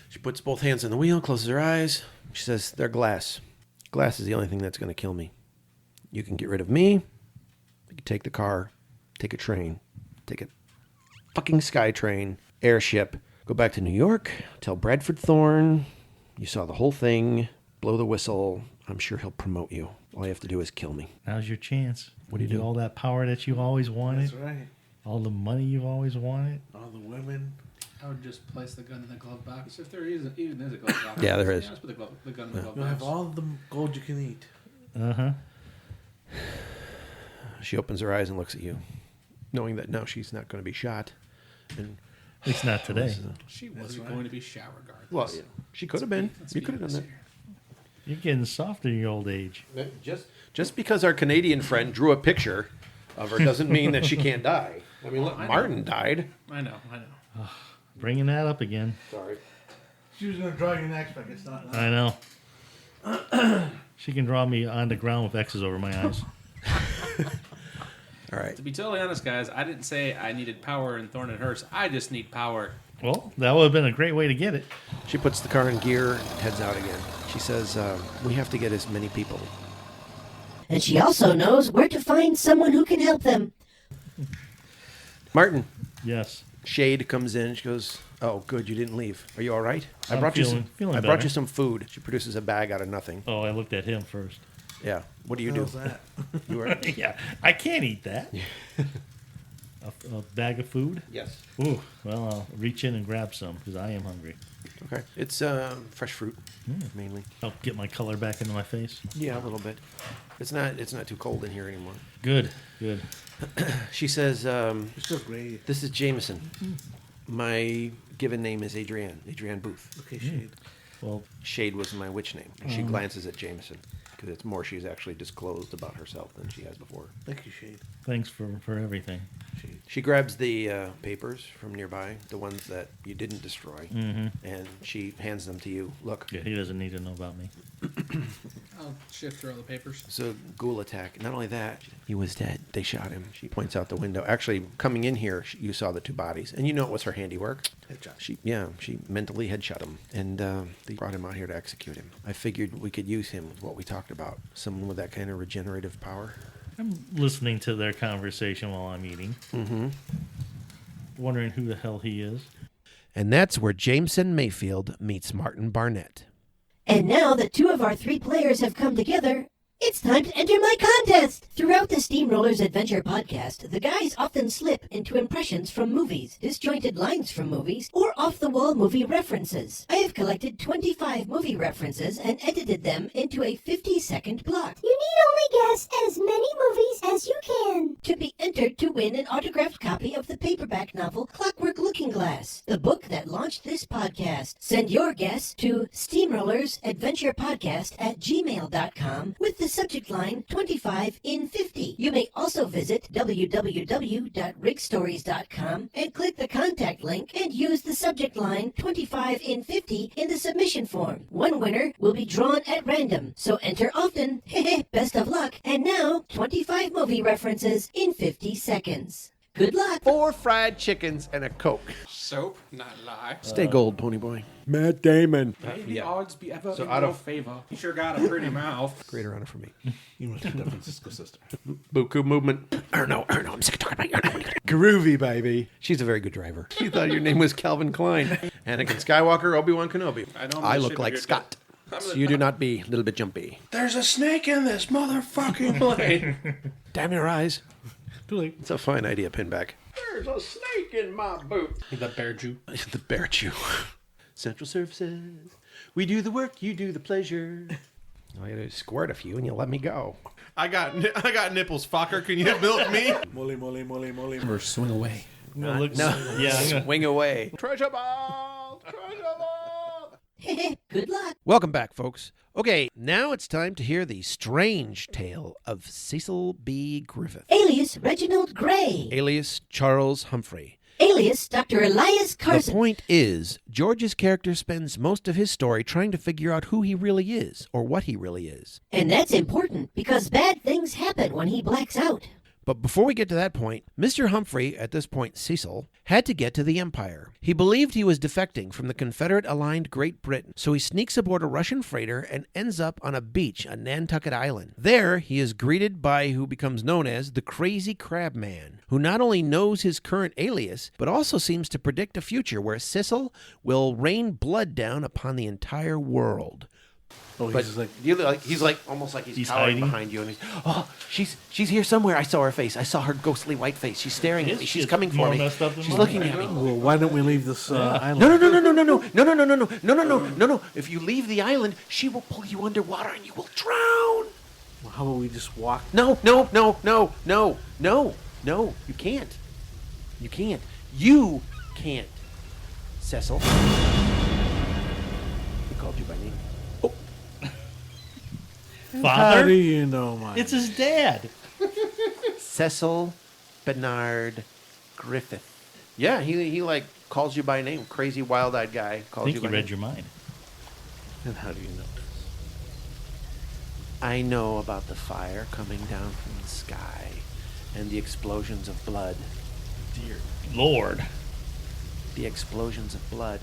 She puts both hands on the wheel, closes her eyes. She says, they're glass. Glass is the only thing that's going to kill me. You can get rid of me. You can take the car, take a train, take a fucking SkyTrain, airship, go back to New York, tell Bradford Thorne you saw the whole thing, blow the whistle. I'm sure he'll promote you. All you have to do is kill me. Now's your chance. What do you Get do? all that power that you always wanted. That's right. All the money you've always wanted. All the women. I would just place the gun in the glove box. If there even is a glove box. Yeah, there is. Yeah, just put the gun in the glove You'll box. have all the gold you can eat. Uh-huh. She opens her eyes and looks at you, knowing that now she's not going to be shot. And At least not today. She wasn't going to be shower guard. well, yeah, she could have been. Let's You be could have done honest that. here. You're getting softer in your old age. Just because our Canadian friend drew a picture of her doesn't mean that she can't die. I mean, look, I know. Martin died. I know. Bringing that up again. Sorry. She was going to draw you next, but it's not. I know. She can draw me on the ground with X's over my eyes. All right. To be totally honest, guys, I didn't say I needed power in Thorn and Hearst. I just need power. Well, that would have been a great way to get it. She puts the car in gear, heads out again. She says, we have to get as many people. And she also knows where to find someone who can help them. Martin, Yes. Shade comes in. She goes, oh, good, you didn't leave. Are you all right? I'm feeling I brought better. you some food. She produces a bag out of nothing. Oh, I looked at him first. Yeah. What do you do? How's that? You are, Yeah, I can't eat that. A bag of food? yes. Ooh, well, I'll reach in and grab some because I am hungry. Okay. It's fresh fruit, mainly. I'll get my color back into my face. Yeah, a little bit. It's not too cold in here anymore. Good, good. She says, You're so great. this is Jameson. My given name is Adrienne Booth. Okay, Shade. Well, Shade was my witch name. She glances at Jameson because it's more she's actually disclosed about herself than she has before. Thank you, Shade. thanks for everything. Shade. She grabs the papers from nearby, the ones that you didn't destroy, and she hands them to you. Look, Yeah, he doesn't need to know about me. I'll shift through all the papers. it's a ghoul attack. Not only that, he was dead. They shot him. She points out the window. Actually, coming in here, you saw the two bodies, and you know it was her handiwork. Headshot. She mentally headshot him, and they brought him out here to execute him. I figured we could use him with what we talked about. Someone with that kind of regenerative power. I'm listening to their conversation while I'm eating. Mm-hmm. Wondering who the hell he is. And that's where Jameson Mayfield meets Martin Barnett. And now that two of our three players have come together, it's time to enter my contest! Throughout the Steamrollers Adventure podcast, the guys often slip into impressions from movies, disjointed lines from movies, or off-the-wall movie references. I have collected 25 movie references and edited them into a 50-second block. You need only guess as many movies as you can. To be entered to win an autographed copy of the paperback novel Clockwork Looking Glass, the book that launched this podcast. Send your guess to steamrollersadventurepodcast@gmail.com with the subject line 25 in 50. You may also visit www.rigstories.com and click the contact link and use the subject line 25 in 50 in the submission form. One winner will be drawn at random, so enter often. Best of luck. And now, 25 movie references in 50 seconds. Good luck. 4 fried chickens and a Coke. Soap, not lie. Stay gold, pony boy. Matt Damon. May the odds be ever So in out your of- favor. You sure got a pretty mouth. Greater honor for me. You must be the Francisco sister. Buku movement. Erno, I'm sick of talking about you. Groovy, baby. She's a very good driver. She thought your name was Calvin Klein. Anakin Skywalker, Obi-Wan Kenobi. I know I my look shit, like but you're Scott. So you do not be a little bit jumpy. There's a snake in this motherfucking plane. Damn your eyes. Too late. It's a fine idea, Pinback. There's a snake in my boot. The bear Jew. The bear chew. Central Services. We do the work, you do the pleasure. All you do is squirt a few and you let me go. I got nipples, fucker. Can you milk me? Molly. Or swing away. No, looks, No. yeah, I'm gonna, Swing away. Treasure ball! Treasure ball! Good luck. Welcome back, folks. Okay, now it's time to hear the strange tale of Cecil B. Griffith, Alias Reginald Gray. alias Charles Humphrey, alias Dr. Elias The Carson. point is, George's character spends most of his story trying to figure out who he really is, or what he really is. And that's important because bad things happen when he blacks out. But before we get to that point, Mr. Humphrey, at this point Cecil, had to get to the Empire. He believed he was defecting from the Confederate-aligned Great Britain, so he sneaks aboard a Russian freighter and ends up on a beach on Nantucket Island. There, he is greeted by who becomes known as the Crazy Crab Man, who not only knows his current alias, but also seems to predict a future where Cecil will rain blood down upon the entire world. Oh, But he's like almost like he's cowering hiding behind you, and he's she's here somewhere. I saw her face. I saw her ghostly white face. She's staring at me. She's coming for more me. messed up than She's mine. looking at me. Well, why don't we leave this island? No. If you leave the island, she will pull you underwater and you will drown. Well, how about we just walk? No. You can't. You can't. Cecil. He called you by name. How do Father? you know my? It's his dad. Cecil Bernard Griffith. Yeah, he like calls you by name. Crazy wild-eyed guy I calls think you he by read name. your mind. And how do you know this? I know about the fire coming down from the sky and the explosions of blood. Dear Lord. The explosions of blood.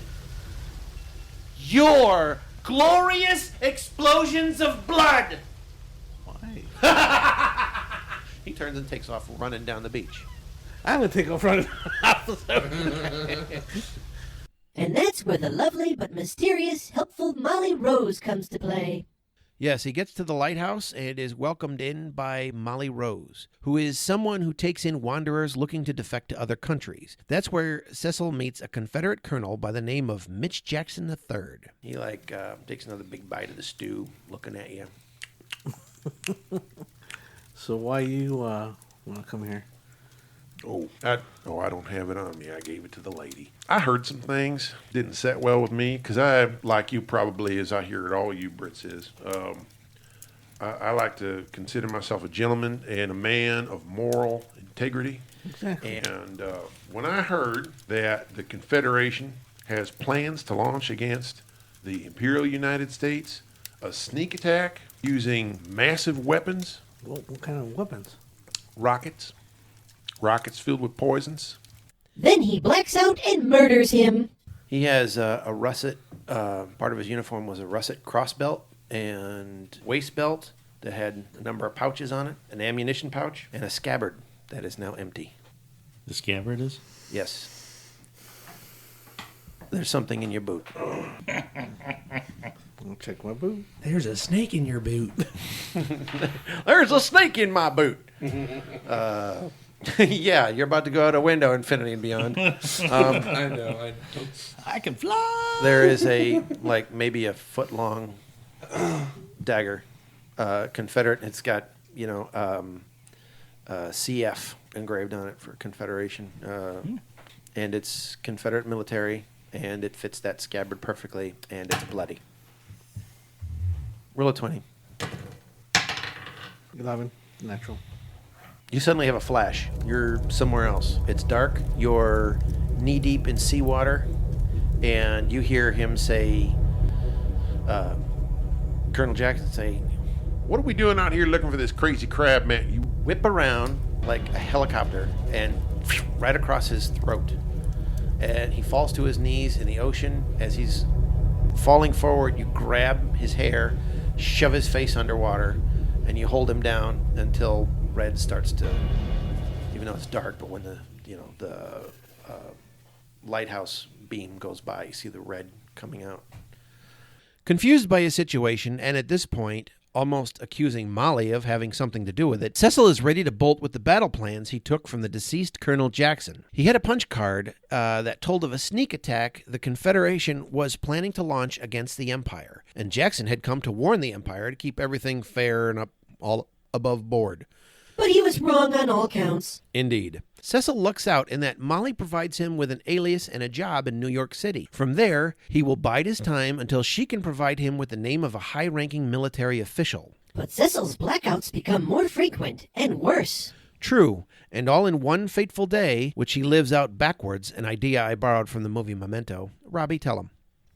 Your glorious explosions of blood! Why? He turns and takes off running down the beach. I'm gonna take off running. And that's where the lovely but mysterious, helpful Molly Rose comes to play. Yes, he gets to the lighthouse and is welcomed in by Molly Rose, who is someone who takes in wanderers looking to defect to other countries. That's where Cecil meets a Confederate colonel by the name of Mitch Jackson III. He takes another big bite of the stew, looking at you. So why you want to come here? I don't have it on me. I gave it to the lady. I heard some things. Didn't set well with me because I, like you probably, as I hear it all you Brits is, I like to consider myself a gentleman and a man of moral integrity. Exactly. And when I heard that the Confederation has plans to launch against the Imperial United States a sneak attack using massive weapons, What kind of weapons? rockets filled with poisons. Then he blacks out and murders him. He has a russet, part of his uniform was a russet cross belt and waist belt that had a number of pouches on it, an ammunition pouch, and a scabbard that is now empty. The scabbard is? Yes. There's something in your boot. I'll check my boot. There's a snake in your boot. There's a snake in my boot. Yeah, you're about to go out a window, Infinity and Beyond. I know. I can fly. There is maybe a foot long dagger, Confederate. It's got CF engraved on it for Confederation, and it's Confederate military, and it fits that scabbard perfectly, and it's bloody. Roll a 20. 11. Natural. You suddenly have a flash. You're somewhere else. It's dark. You're knee deep in seawater, and you hear him say, Colonel Jackson say, What are we doing out here looking for this crazy crab man? You whip around like a helicopter and right across his throat. And he falls to his knees in the ocean. As he's falling forward, you grab his hair, shove his face underwater, and you hold him down until red starts to, even though it's dark, but when the lighthouse beam goes by, you see the red coming out. Confused by his situation, and at this point almost accusing Molly of having something to do with it, Cecil is ready to bolt with the battle plans he took from the deceased Colonel Jackson. He had a punch card that told of a sneak attack the Confederation was planning to launch against the Empire, and Jackson had come to warn the Empire to keep everything fair and all above board. But he was wrong on all counts. Indeed. Cecil lucks out in that Molly provides him with an alias and a job in New York City. From there, he will bide his time until she can provide him with the name of a high-ranking military official. But Cecil's blackouts become more frequent and worse. True, and all in one fateful day, which he lives out backwards, an idea I borrowed from the movie Memento. Robbie, tell him.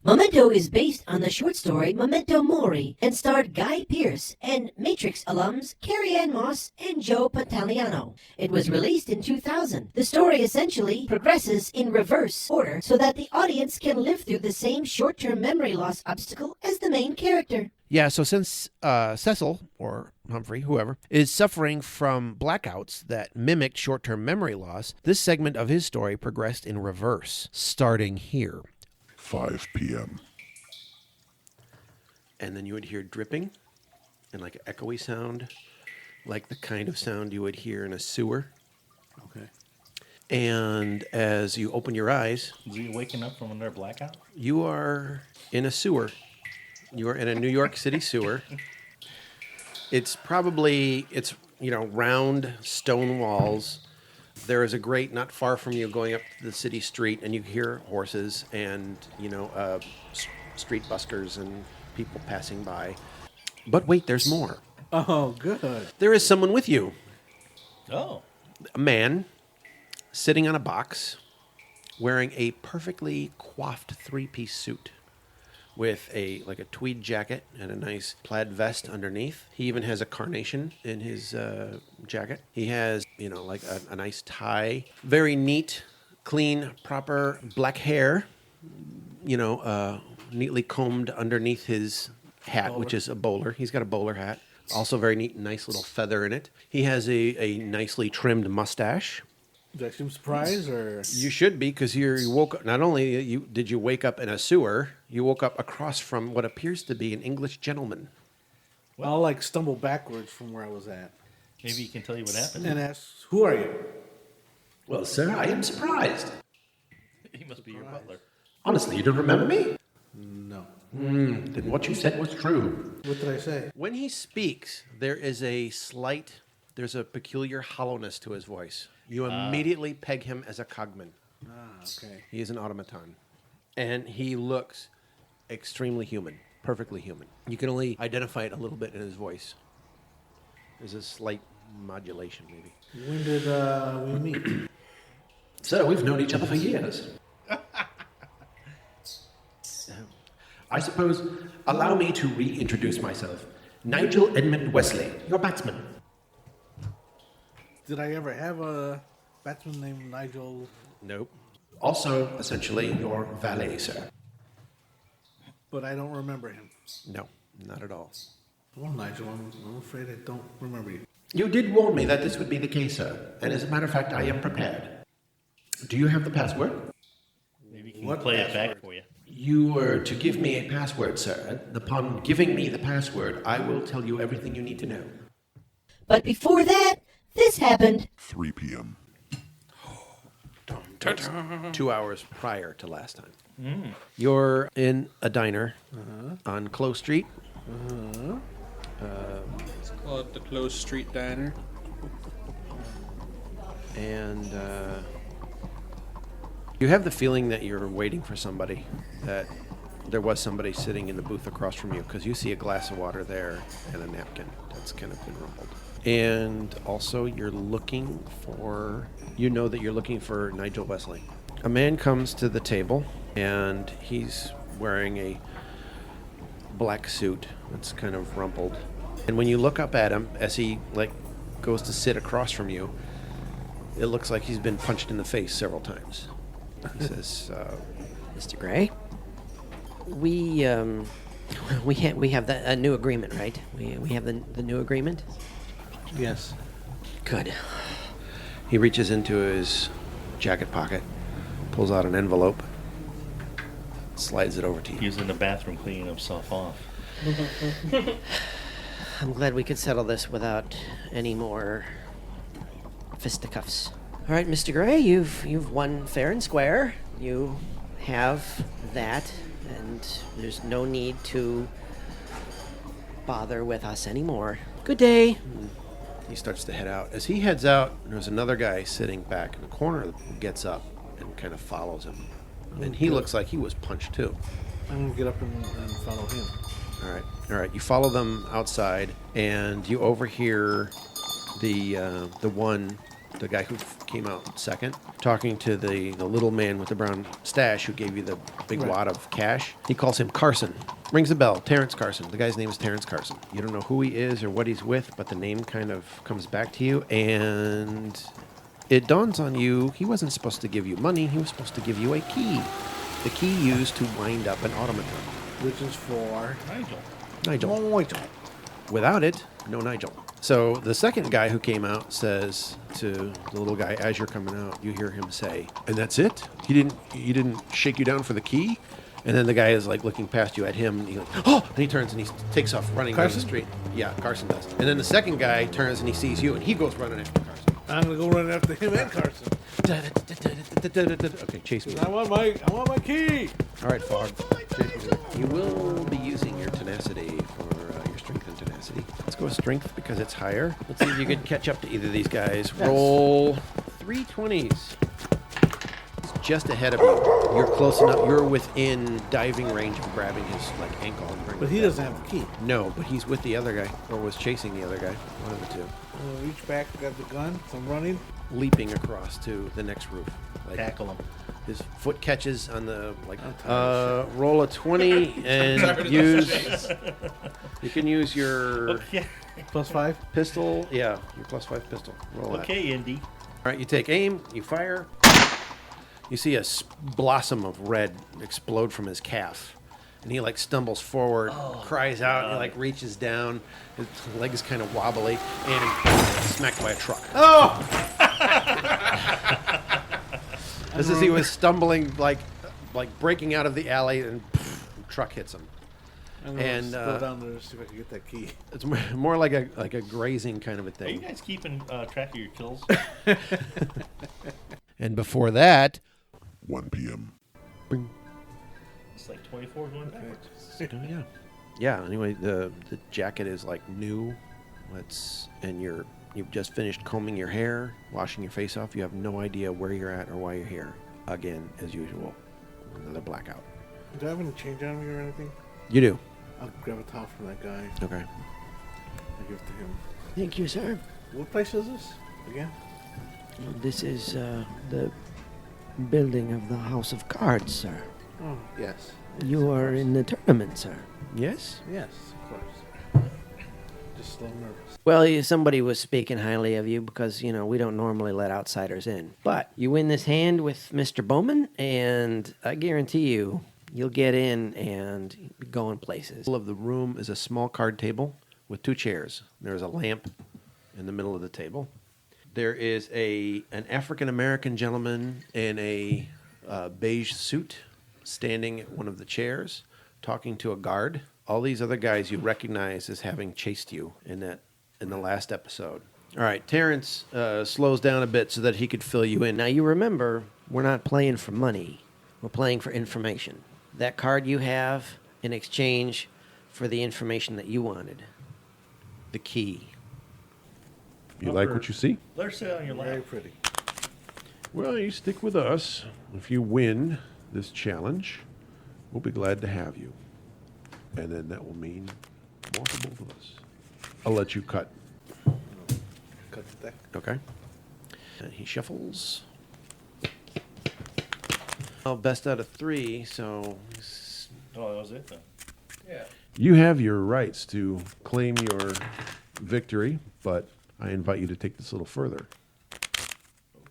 Memento is based on the short story Memento Mori and starred Guy Pearce and Matrix alums Carrie Ann Moss and Joe Pantoliano. It was released in 2000. The story essentially progresses in reverse order so that the audience can live through the same short-term memory loss obstacle as the main character. Yeah, so since Cecil, or Humphrey, whoever, is suffering from blackouts that mimicked short-term memory loss, this segment of his story progressed in reverse, starting here. 5 p.m. And then you would hear dripping and like an echoey sound, like the kind of sound you would hear in a sewer. Okay. And as you open your eyes, Is he waking up from under a blackout? you are in a sewer. You are in a New York City sewer. It's round stone walls. There is a grate not far from you going up the city street, and you hear horses and, street buskers and people passing by. But wait, there's more. Oh, good. There is someone with you. Oh. A man sitting on a box wearing a perfectly coiffed three-piece suit with a tweed jacket and a nice plaid vest underneath. He even has a carnation in his jacket. He has, a nice tie. Very neat, clean, proper black hair, neatly combed underneath his hat, which is a bowler. He's got a bowler hat. Also very neat, nice little feather in it. He has a nicely trimmed mustache. Did I seem surprised, or? You should be, because you woke up. Not only did you wake up in a sewer, you woke up across from what appears to be an English gentleman. I'll stumble backwards from where I was at Maybe he can tell you what happened. and ask, "Who are you?" Well, sir, I am surprised. He must be your butler. Honestly, you don't remember me? No. Then what you said was true. What did I say? When he speaks, there's a peculiar hollowness to his voice. You immediately peg him as a cogman. Okay. He is an automaton. And he looks extremely human, perfectly human. You can only identify it a little bit in his voice. There's a slight modulation, maybe. When did we meet? Sir, we've known each other for years. I suppose, allow me to reintroduce myself. Nigel Edmund Wesley, your batsman. Did I ever have a batsman named Nigel? Nope. Also, essentially, your valet, sir. But I don't remember him. No, not at all. Well, Nigel, I'm afraid I don't remember you. You did warn me that this would be the case, sir. And as a matter of fact, I am prepared. Do you have the password? Maybe he can What play it password? back for you. You were to give me a password, sir. And upon giving me the password, I will tell you everything you need to know. But before that, this happened. 3 p.m. 2 hours prior to last time. You're in a diner on Close Street. Let's call it the Close Street Diner. And you have the feeling that you're waiting for somebody, that there was somebody sitting in the booth across from you, because you see a glass of water there and a napkin that's kind of been rumpled. And also you're looking for Nigel Wesley. A man comes to the table, and he's wearing a black suit that's kind of rumpled. And when you look up at him, as he goes to sit across from you, it looks like he's been punched in the face several times. He says, Mr. Gray, we have a new agreement, right? We have the new agreement? Yes. Good. he reaches into his jacket pocket, pulls out an envelope, slides it over to you. He was in the bathroom cleaning himself off. I'm glad we could settle this without any more fisticuffs. All right, Mr. Gray, you've won fair and square. You have that, and there's no need to bother with us anymore. Good day. He starts to head out. As he heads out, there's another guy sitting back in the corner who gets up and kind of follows him. And he looks like he was punched too. I'm going to get up and follow him. All right. You follow them outside, and you overhear the guy who came out second, talking to the little man with the brown stash who gave you the big wad of cash. He calls him Carson. Rings a bell. Terrence Carson. The guy's name is Terrence Carson. You don't know who he is or what he's with, but the name kind of comes back to you, and it dawns on you he wasn't supposed to give you money. He was supposed to give you a key. The key used to wind up an automaton. Which is for Nigel. Without it, no Nigel. So the second guy who came out says to the little guy, as you're coming out, you hear him say, "And that's it? He didn't shake you down for the key?" And then the guy is like looking past you at him, and he's like, "Oh!" And he turns and he takes off running down the street. Yeah, Carson does. And then the second guy turns and he sees you, and he goes running after Carson. I'm gonna go run after him and Carson. Okay, chase me. I want my key. All right, Fog. Chase me. You will be using your tenacity for your strength and tenacity. Let's go with strength because it's higher. Let's see if you can catch up to either of these guys. Roll 3 20s. He's just ahead of you. You're close enough. You're within diving range of grabbing his ankle and bringing But he him doesn't have the key. down. No, but he's with the other guy, or was chasing the other guy. One of the two. I'm gonna reach back, grab the gun, so I'm running. Leaping across to the next roof. Tackle him. His foot catches on the roll a 20 and use. You can use your Okay. +5. pistol. Yeah, your +5 pistol. Roll that. Okay, Indy. All right, you take aim. You fire. You see a blossom of red explode from his calf, and he stumbles forward, cries out, and he reaches down. His leg is kind of wobbly, and he's smacked by a truck. Oh! This is he was stumbling, breaking out of the alley, and truck hits him. I'm gonna go down there to see if I can get that key. It's more like a grazing kind of a Are you thing. guys keeping track of your kills? And before that, 1 p.m. It's like 24 going backwards. oh, yeah. Anyway, the jacket is new. And you've just finished combing your hair, washing your face off. You have no idea where you're at or why you're here. Again, as usual, another blackout. Do I have any change on me or anything? You do. I'll grab a towel from that guy. Okay. I'll give it to him. Thank you, sir. What place is this again? This is the building of the House of Cards, sir. Oh, yes. You are in the tournament, sir. Yes. Yes, of course. Just a little nervous. Well, somebody was speaking highly of you because, we don't normally let outsiders in. But you win this hand with Mr. Bowman, and I guarantee you'll get in and be going places. The middle of the room is a small card table with 2 chairs. There's a lamp in the middle of the table. There is an African American gentleman in a beige suit standing at one of the chairs, talking to a guard. All these other guys you recognize as having chased you in the last episode. All right, Terrence slows down a bit so that he could fill you in. Now, you remember, we're not playing for money. We're playing for information. That card you have in exchange for the information that you wanted. The key. You like what you see? Let her sit on your Very lap. pretty. Well, you stick with us. If you win this challenge, we'll be glad to have you. And then that will mean more for both of us. I'll let you cut. Cut the deck. Okay. And he shuffles. Well, best out of 3, so Oh, that was it then. You have your rights to claim your victory, but I invite you to take this a little further.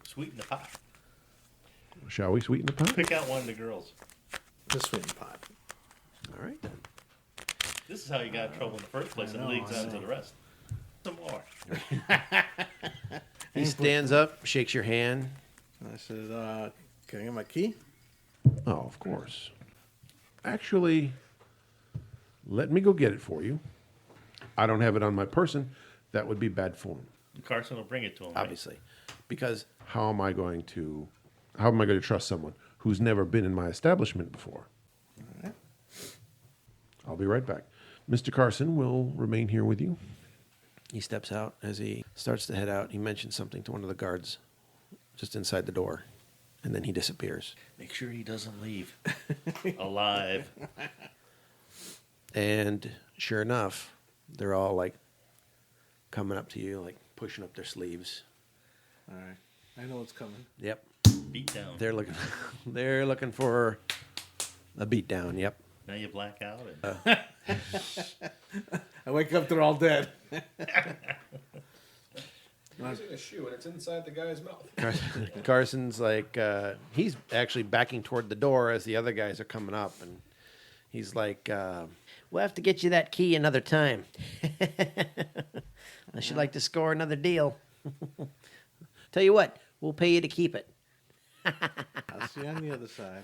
Sweeten the pot. Shall we sweeten the pot? Pick out one of the girls. The sweetened pot. all right then. This is how you got in trouble in the first place. I It know, leads I on to know. the rest. Some more. He stands up, shakes your hand. I said, can I get my key? Oh, of course. Actually, let me go get it for you. I don't have it on my person. That would be bad form. Carson will bring it to him. right? Obviously, because How am I going to trust someone who's never been in my establishment before? I'll be right back. Mr. Carson will remain here with you. he steps out, as he starts to head out, he mentions something to one of the guards just inside the door, and then he disappears. Make sure he doesn't leave alive. And sure enough, they're all coming up to you, pushing up their sleeves. All right. I know what's coming. Yep. Beat down. They're looking for a beat down. Yep. Now you black out. I wake up, they're all dead. Using a shoe and it's inside the guy's mouth. Carson's like, he's actually backing toward the door as the other guys are coming up, and he's like, we'll have to get you that key another time. I should like to score another deal. Tell you what, we'll pay you to keep it. I'll see you on the other side.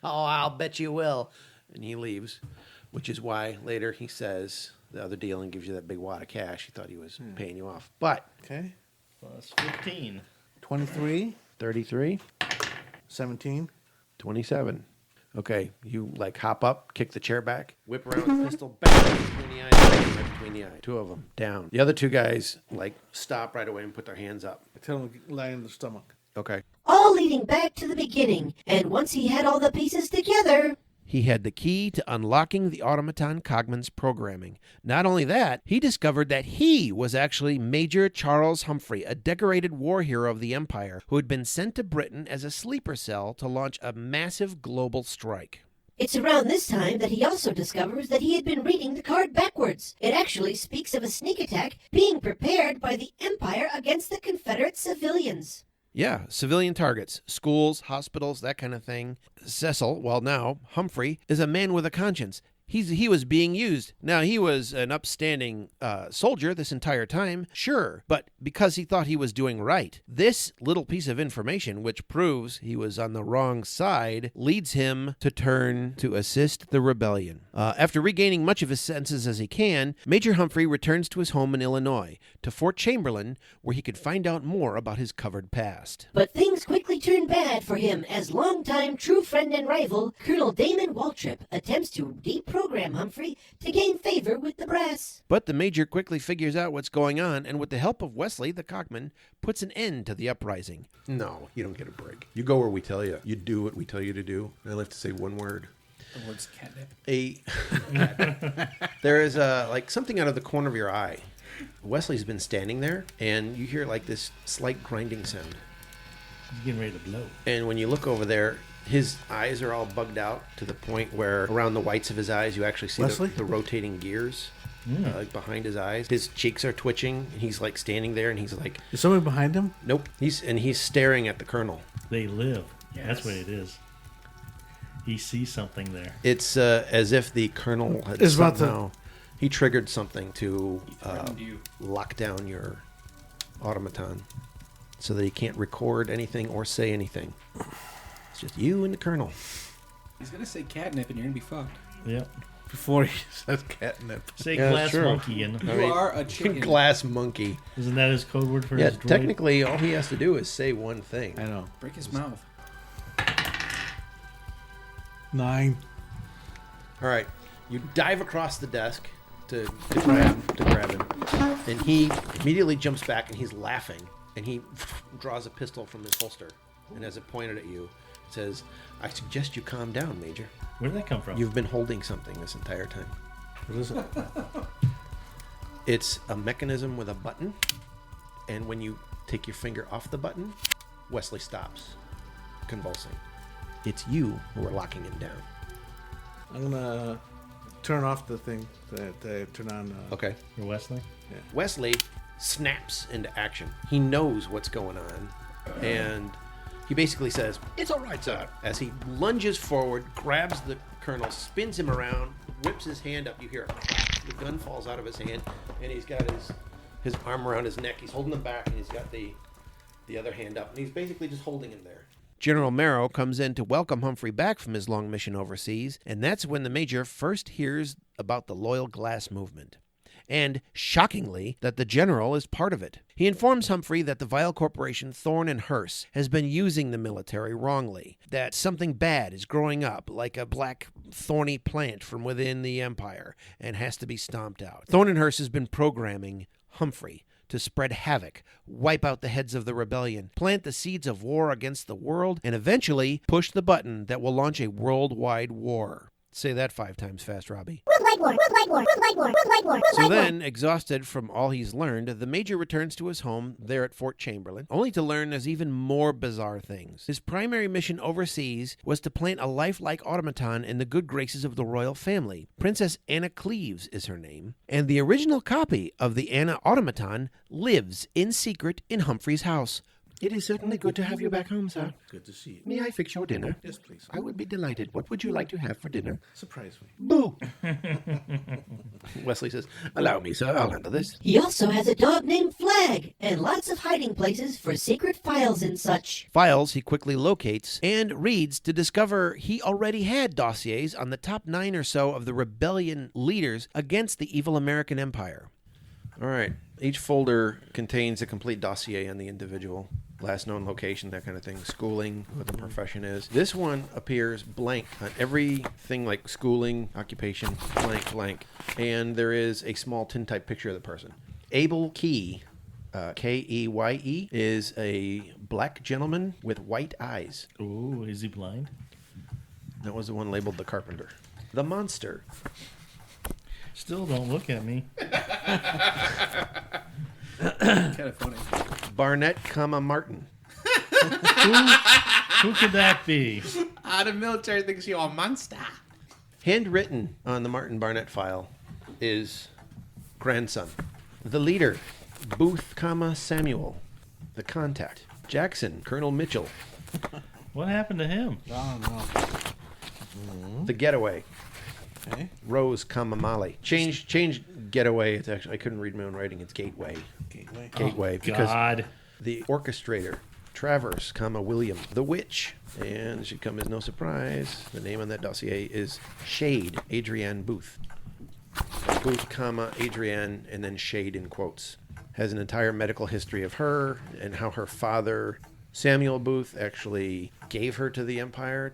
Oh, I'll bet you will. And he leaves, which is why later he says the other deal and gives you that big wad of cash. He thought he was paying you off. But Okay. Plus 15. 23, 33, 17. 27. Okay, you like hop up, kick the chair back, whip around with the pistol, bang, between the eyes, right between the eye. Two of them down. The other two guys like stop right away and put their hands up. I tell him to lie in the stomach. Okay. All leading back to the beginning, and once he had all the pieces together, He had the key to unlocking the automaton Cogman's programming. Not only that, he discovered that he was actually Major Charles Humphrey, a decorated war hero of the Empire, who had been sent to Britain as a sleeper cell to launch a massive global strike. it's around this time that he also discovers that he had been reading the card backwards. It actually speaks of a sneak attack being prepared by the Empire against the Confederate civilians. Yeah, civilian targets, schools, hospitals, that kind of thing. Cecil, well now, Humphrey, is a man with a conscience. He was being used. Now, he was an upstanding soldier this entire time, sure, but because he thought he was doing right. This little piece of information, which proves he was on the wrong side, leads him to turn to assist the rebellion. After regaining much of his senses as he can, Major Humphrey returns to his home in Illinois, to Fort Chamberlain, where he could find out more about his covered past. But things quickly turn bad for him as longtime true friend and rival, Colonel Damon Waltrip, attempts to deprogram Humphrey to gain favor with the brass. But the Major quickly figures out what's going on, and with the help of Wesley, the Cockman, puts an end to the uprising. No, you don't get a break. You go where we tell you. You do what we tell you to do. I only have to say one word. The word's catnip. There is like something out of the corner of your eye. Wesley's been standing there, and you hear like this slight grinding sound. He's getting ready to blow. And when you look over there, his eyes are all bugged out to the point where around the whites of his eyes, you actually see the rotating gears like behind his eyes. His cheeks are twitching. And he's like standing there, and he's like, Is somebody behind him? nope. He's staring at the colonel. They live. That's what it is. He sees something there. It's as if the colonel had It's about somehow he triggered something to You. lock down your automaton so that he can't record anything or say anything. It's just you and the colonel. He's gonna say catnip and you're gonna be fucked. Yep. Before he says catnip. Say Yeah, glass true. monkey, and You are a chicken. Glass monkey. isn't that his code word for Yeah, his droid? technically, all he has to do is say one thing. I know. Break his mouth. 9. All right, you dive across the desk to grab him, and he immediately jumps back and he's laughing, and he draws a pistol from his holster and has it pointed at you. It says, "I suggest you calm down, Major. Where did that come from? You've been holding something this entire time." What is it? It's a mechanism with a button, and when you take your finger off the button, Wesley stops, convulsing. It's you who are locking him down. I'm gonna turn off the thing that turn on. Okay. For Wesley? Wesley snaps into action. He knows what's going on, and he basically says, "It's all right, sir." As he lunges forward, grabs the colonel, spins him around, whips his hand up. You hear a crack. The gun falls out of his hand, and he's got his arm around his neck. He's holding him back, and he's got the other hand up, and he's basically just holding him there. General Marrow comes in to welcome Humphrey back from his long mission overseas, and that's when the Major first hears about the Loyal Glass movement. And, shockingly, that the General is part of it. He informs Humphrey that the vile corporation Thorne and Hearst has been using the military wrongly, that something bad is growing up, like a black thorny plant from within the Empire, and has to be stomped out. Thorne and Hearst has been programming Humphrey to spread havoc, wipe out the heads of the rebellion, plant the seeds of war against the world, and eventually push the button that will launch a worldwide war. Say that 5 times fast, Robbie. Would like more. Would like more. Would like more. Would like more. Would So like more. then, exhausted from all he's learned, the Major returns to his home there at Fort Chamberlain, only to learn there's even more bizarre things. His primary mission overseas was to plant a lifelike automaton in the good graces of the royal family. Princess Anna Cleves is her name, and the original copy of the Anna automaton lives in secret in Humphrey's house. It is certainly good to have you back home, sir. Good to see you. May I fix your dinner? Yes, please. I would be delighted. What would you like to have for dinner? Surprise me. Boo! Wesley says, allow me, sir. I'll handle this. He also has a dog named Flag and lots of hiding places for secret files and such. Files he quickly locates and reads to discover he already had dossiers on the top 9 or so of the rebellion leaders against the evil American Empire. All right. Each folder contains a complete dossier on the individual. Last known location, that kind of thing. Schooling, what the profession is. This one appears blank on everything like schooling, occupation, blank, blank. And there is a small tintype picture of the person. Abel Key, K-E-Y-E, is a black gentleman with white eyes. Ooh, is he blind? That was the one labeled the carpenter. The monster. Still don't look at me. Kind of funny. Barnett, Martin. Who could that be? The military thinks you're a monster. Handwritten on the Martin Barnett file is grandson. The leader, Booth, Samuel. The contact, Jackson, Colonel Mitchell. What happened to him? I don't know. The getaway, Okay. Rose, Molly. Change getaway. It's actually, I couldn't read my own writing. It's gateway. Gateway. Because God. the orchestrator, Travers, William. The witch, and it should come as no surprise. The name on that dossier is Shade, Adrienne Booth. Booth, Adrienne, and then Shade in quotes. Has an entire medical history of her and how her father, Samuel Booth, actually gave her to the Empire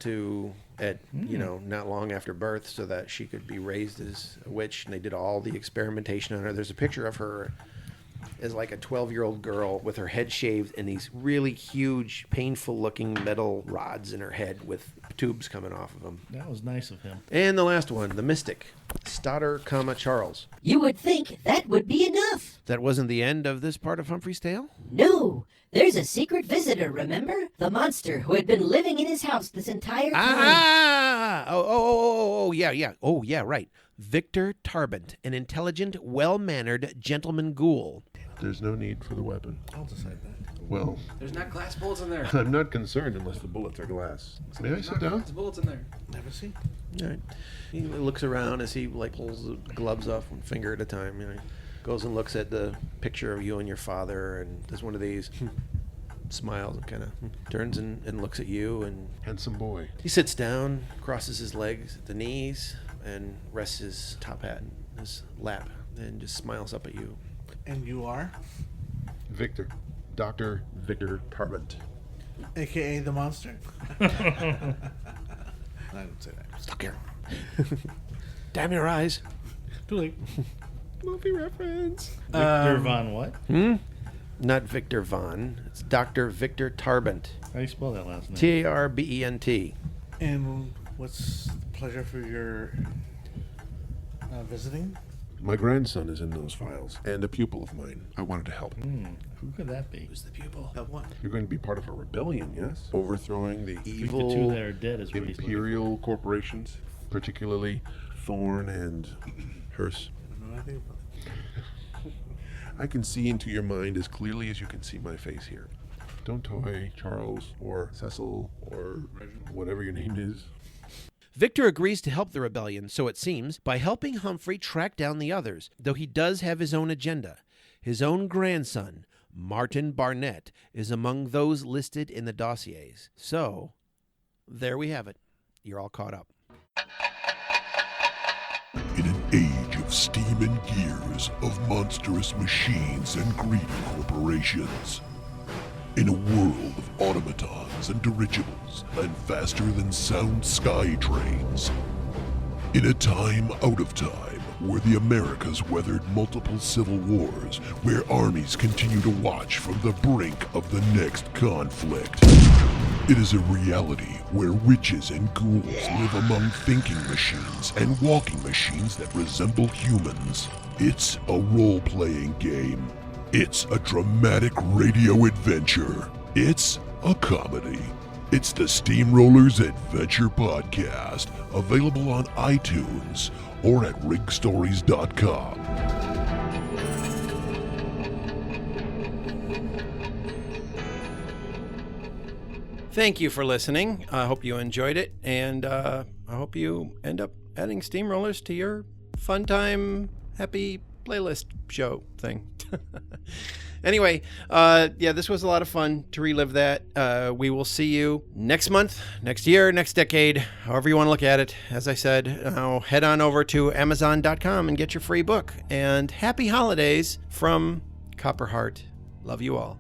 not long after birth so that she could be raised as a witch. And they did all the experimentation on her. There's a picture of her as like a 12-year-old girl with her head shaved and these really huge, painful-looking metal rods in her head with tubes coming off of them. That was nice of him. And the last one, the mystic, Stoddard, Charles. You would think that would be enough. That wasn't the end of this part of Humphrey's tale? No, there's a secret visitor, remember? The monster who had been living in his house this entire time. Yeah, right. Victor Tarbant, an intelligent, well-mannered gentleman ghoul. There's no need for the weapon. I'll decide that. Well, There's not glass bullets in there. I'm not concerned unless the bullets are glass. May I sit down? There's bullets in there. Never seen. All right. He looks around as he pulls the gloves off one finger at a time. Goes and looks at the picture of you and your father, and does one of these, smiles and kind of turns and looks at you. And Handsome boy. he sits down, crosses his legs at the knees, and rests his top hat in his lap, and just smiles up at you. And you are? Victor. Dr. Victor Tarbant. AKA the monster? I don't say that. Stuck here. Damn your eyes. Too late. Movie reference. Victor Von what? Not Victor Von. It's Dr. Victor Tarbant. How do you spell that last name? Tarbent. And what's the pleasure for your visiting? My grandson is in those files, and a pupil of mine. I wanted to help. Who could that be? Who's the pupil? Of what? You're going to be part of a rebellion, yes? Overthrowing the I think the Evil. two that are dead is what he's looking imperial corporations, particularly Thorn and Hearst. I don't know anything about it. I can see into your mind as clearly as you can see my face here. Don't toy Charles or Cecil or whatever your name is. Victor agrees to help the rebellion, so it seems, by helping Humphrey track down the others, though he does have his own agenda. His own grandson, Martin Barnett, is among those listed in the dossiers. So, there we have it. You're all caught up. In an age of steam and gears, of monstrous machines and greedy corporations, in a world of automatons and dirigibles and faster-than-sound sky trains, in a time out of time where the Americas weathered multiple civil wars, where armies continue to watch from the brink of the next conflict, It is a reality where witches and ghouls live among thinking machines and walking machines that resemble humans. It's a role-playing game. It's a dramatic radio adventure. It's a comedy. It's the Steamrollers Adventure Podcast, available on iTunes or at rigstories.com. Thank you for listening. I hope you enjoyed it, and I hope you end up adding Steamrollers to your fun time, happy playlist show thing. Anyway, this was a lot of fun to relive that. We will see you next month, next year, next decade, however you want to look at it. As I said, now head on over to Amazon.com and get your free book. And happy holidays from COPPERHEART. Love you all.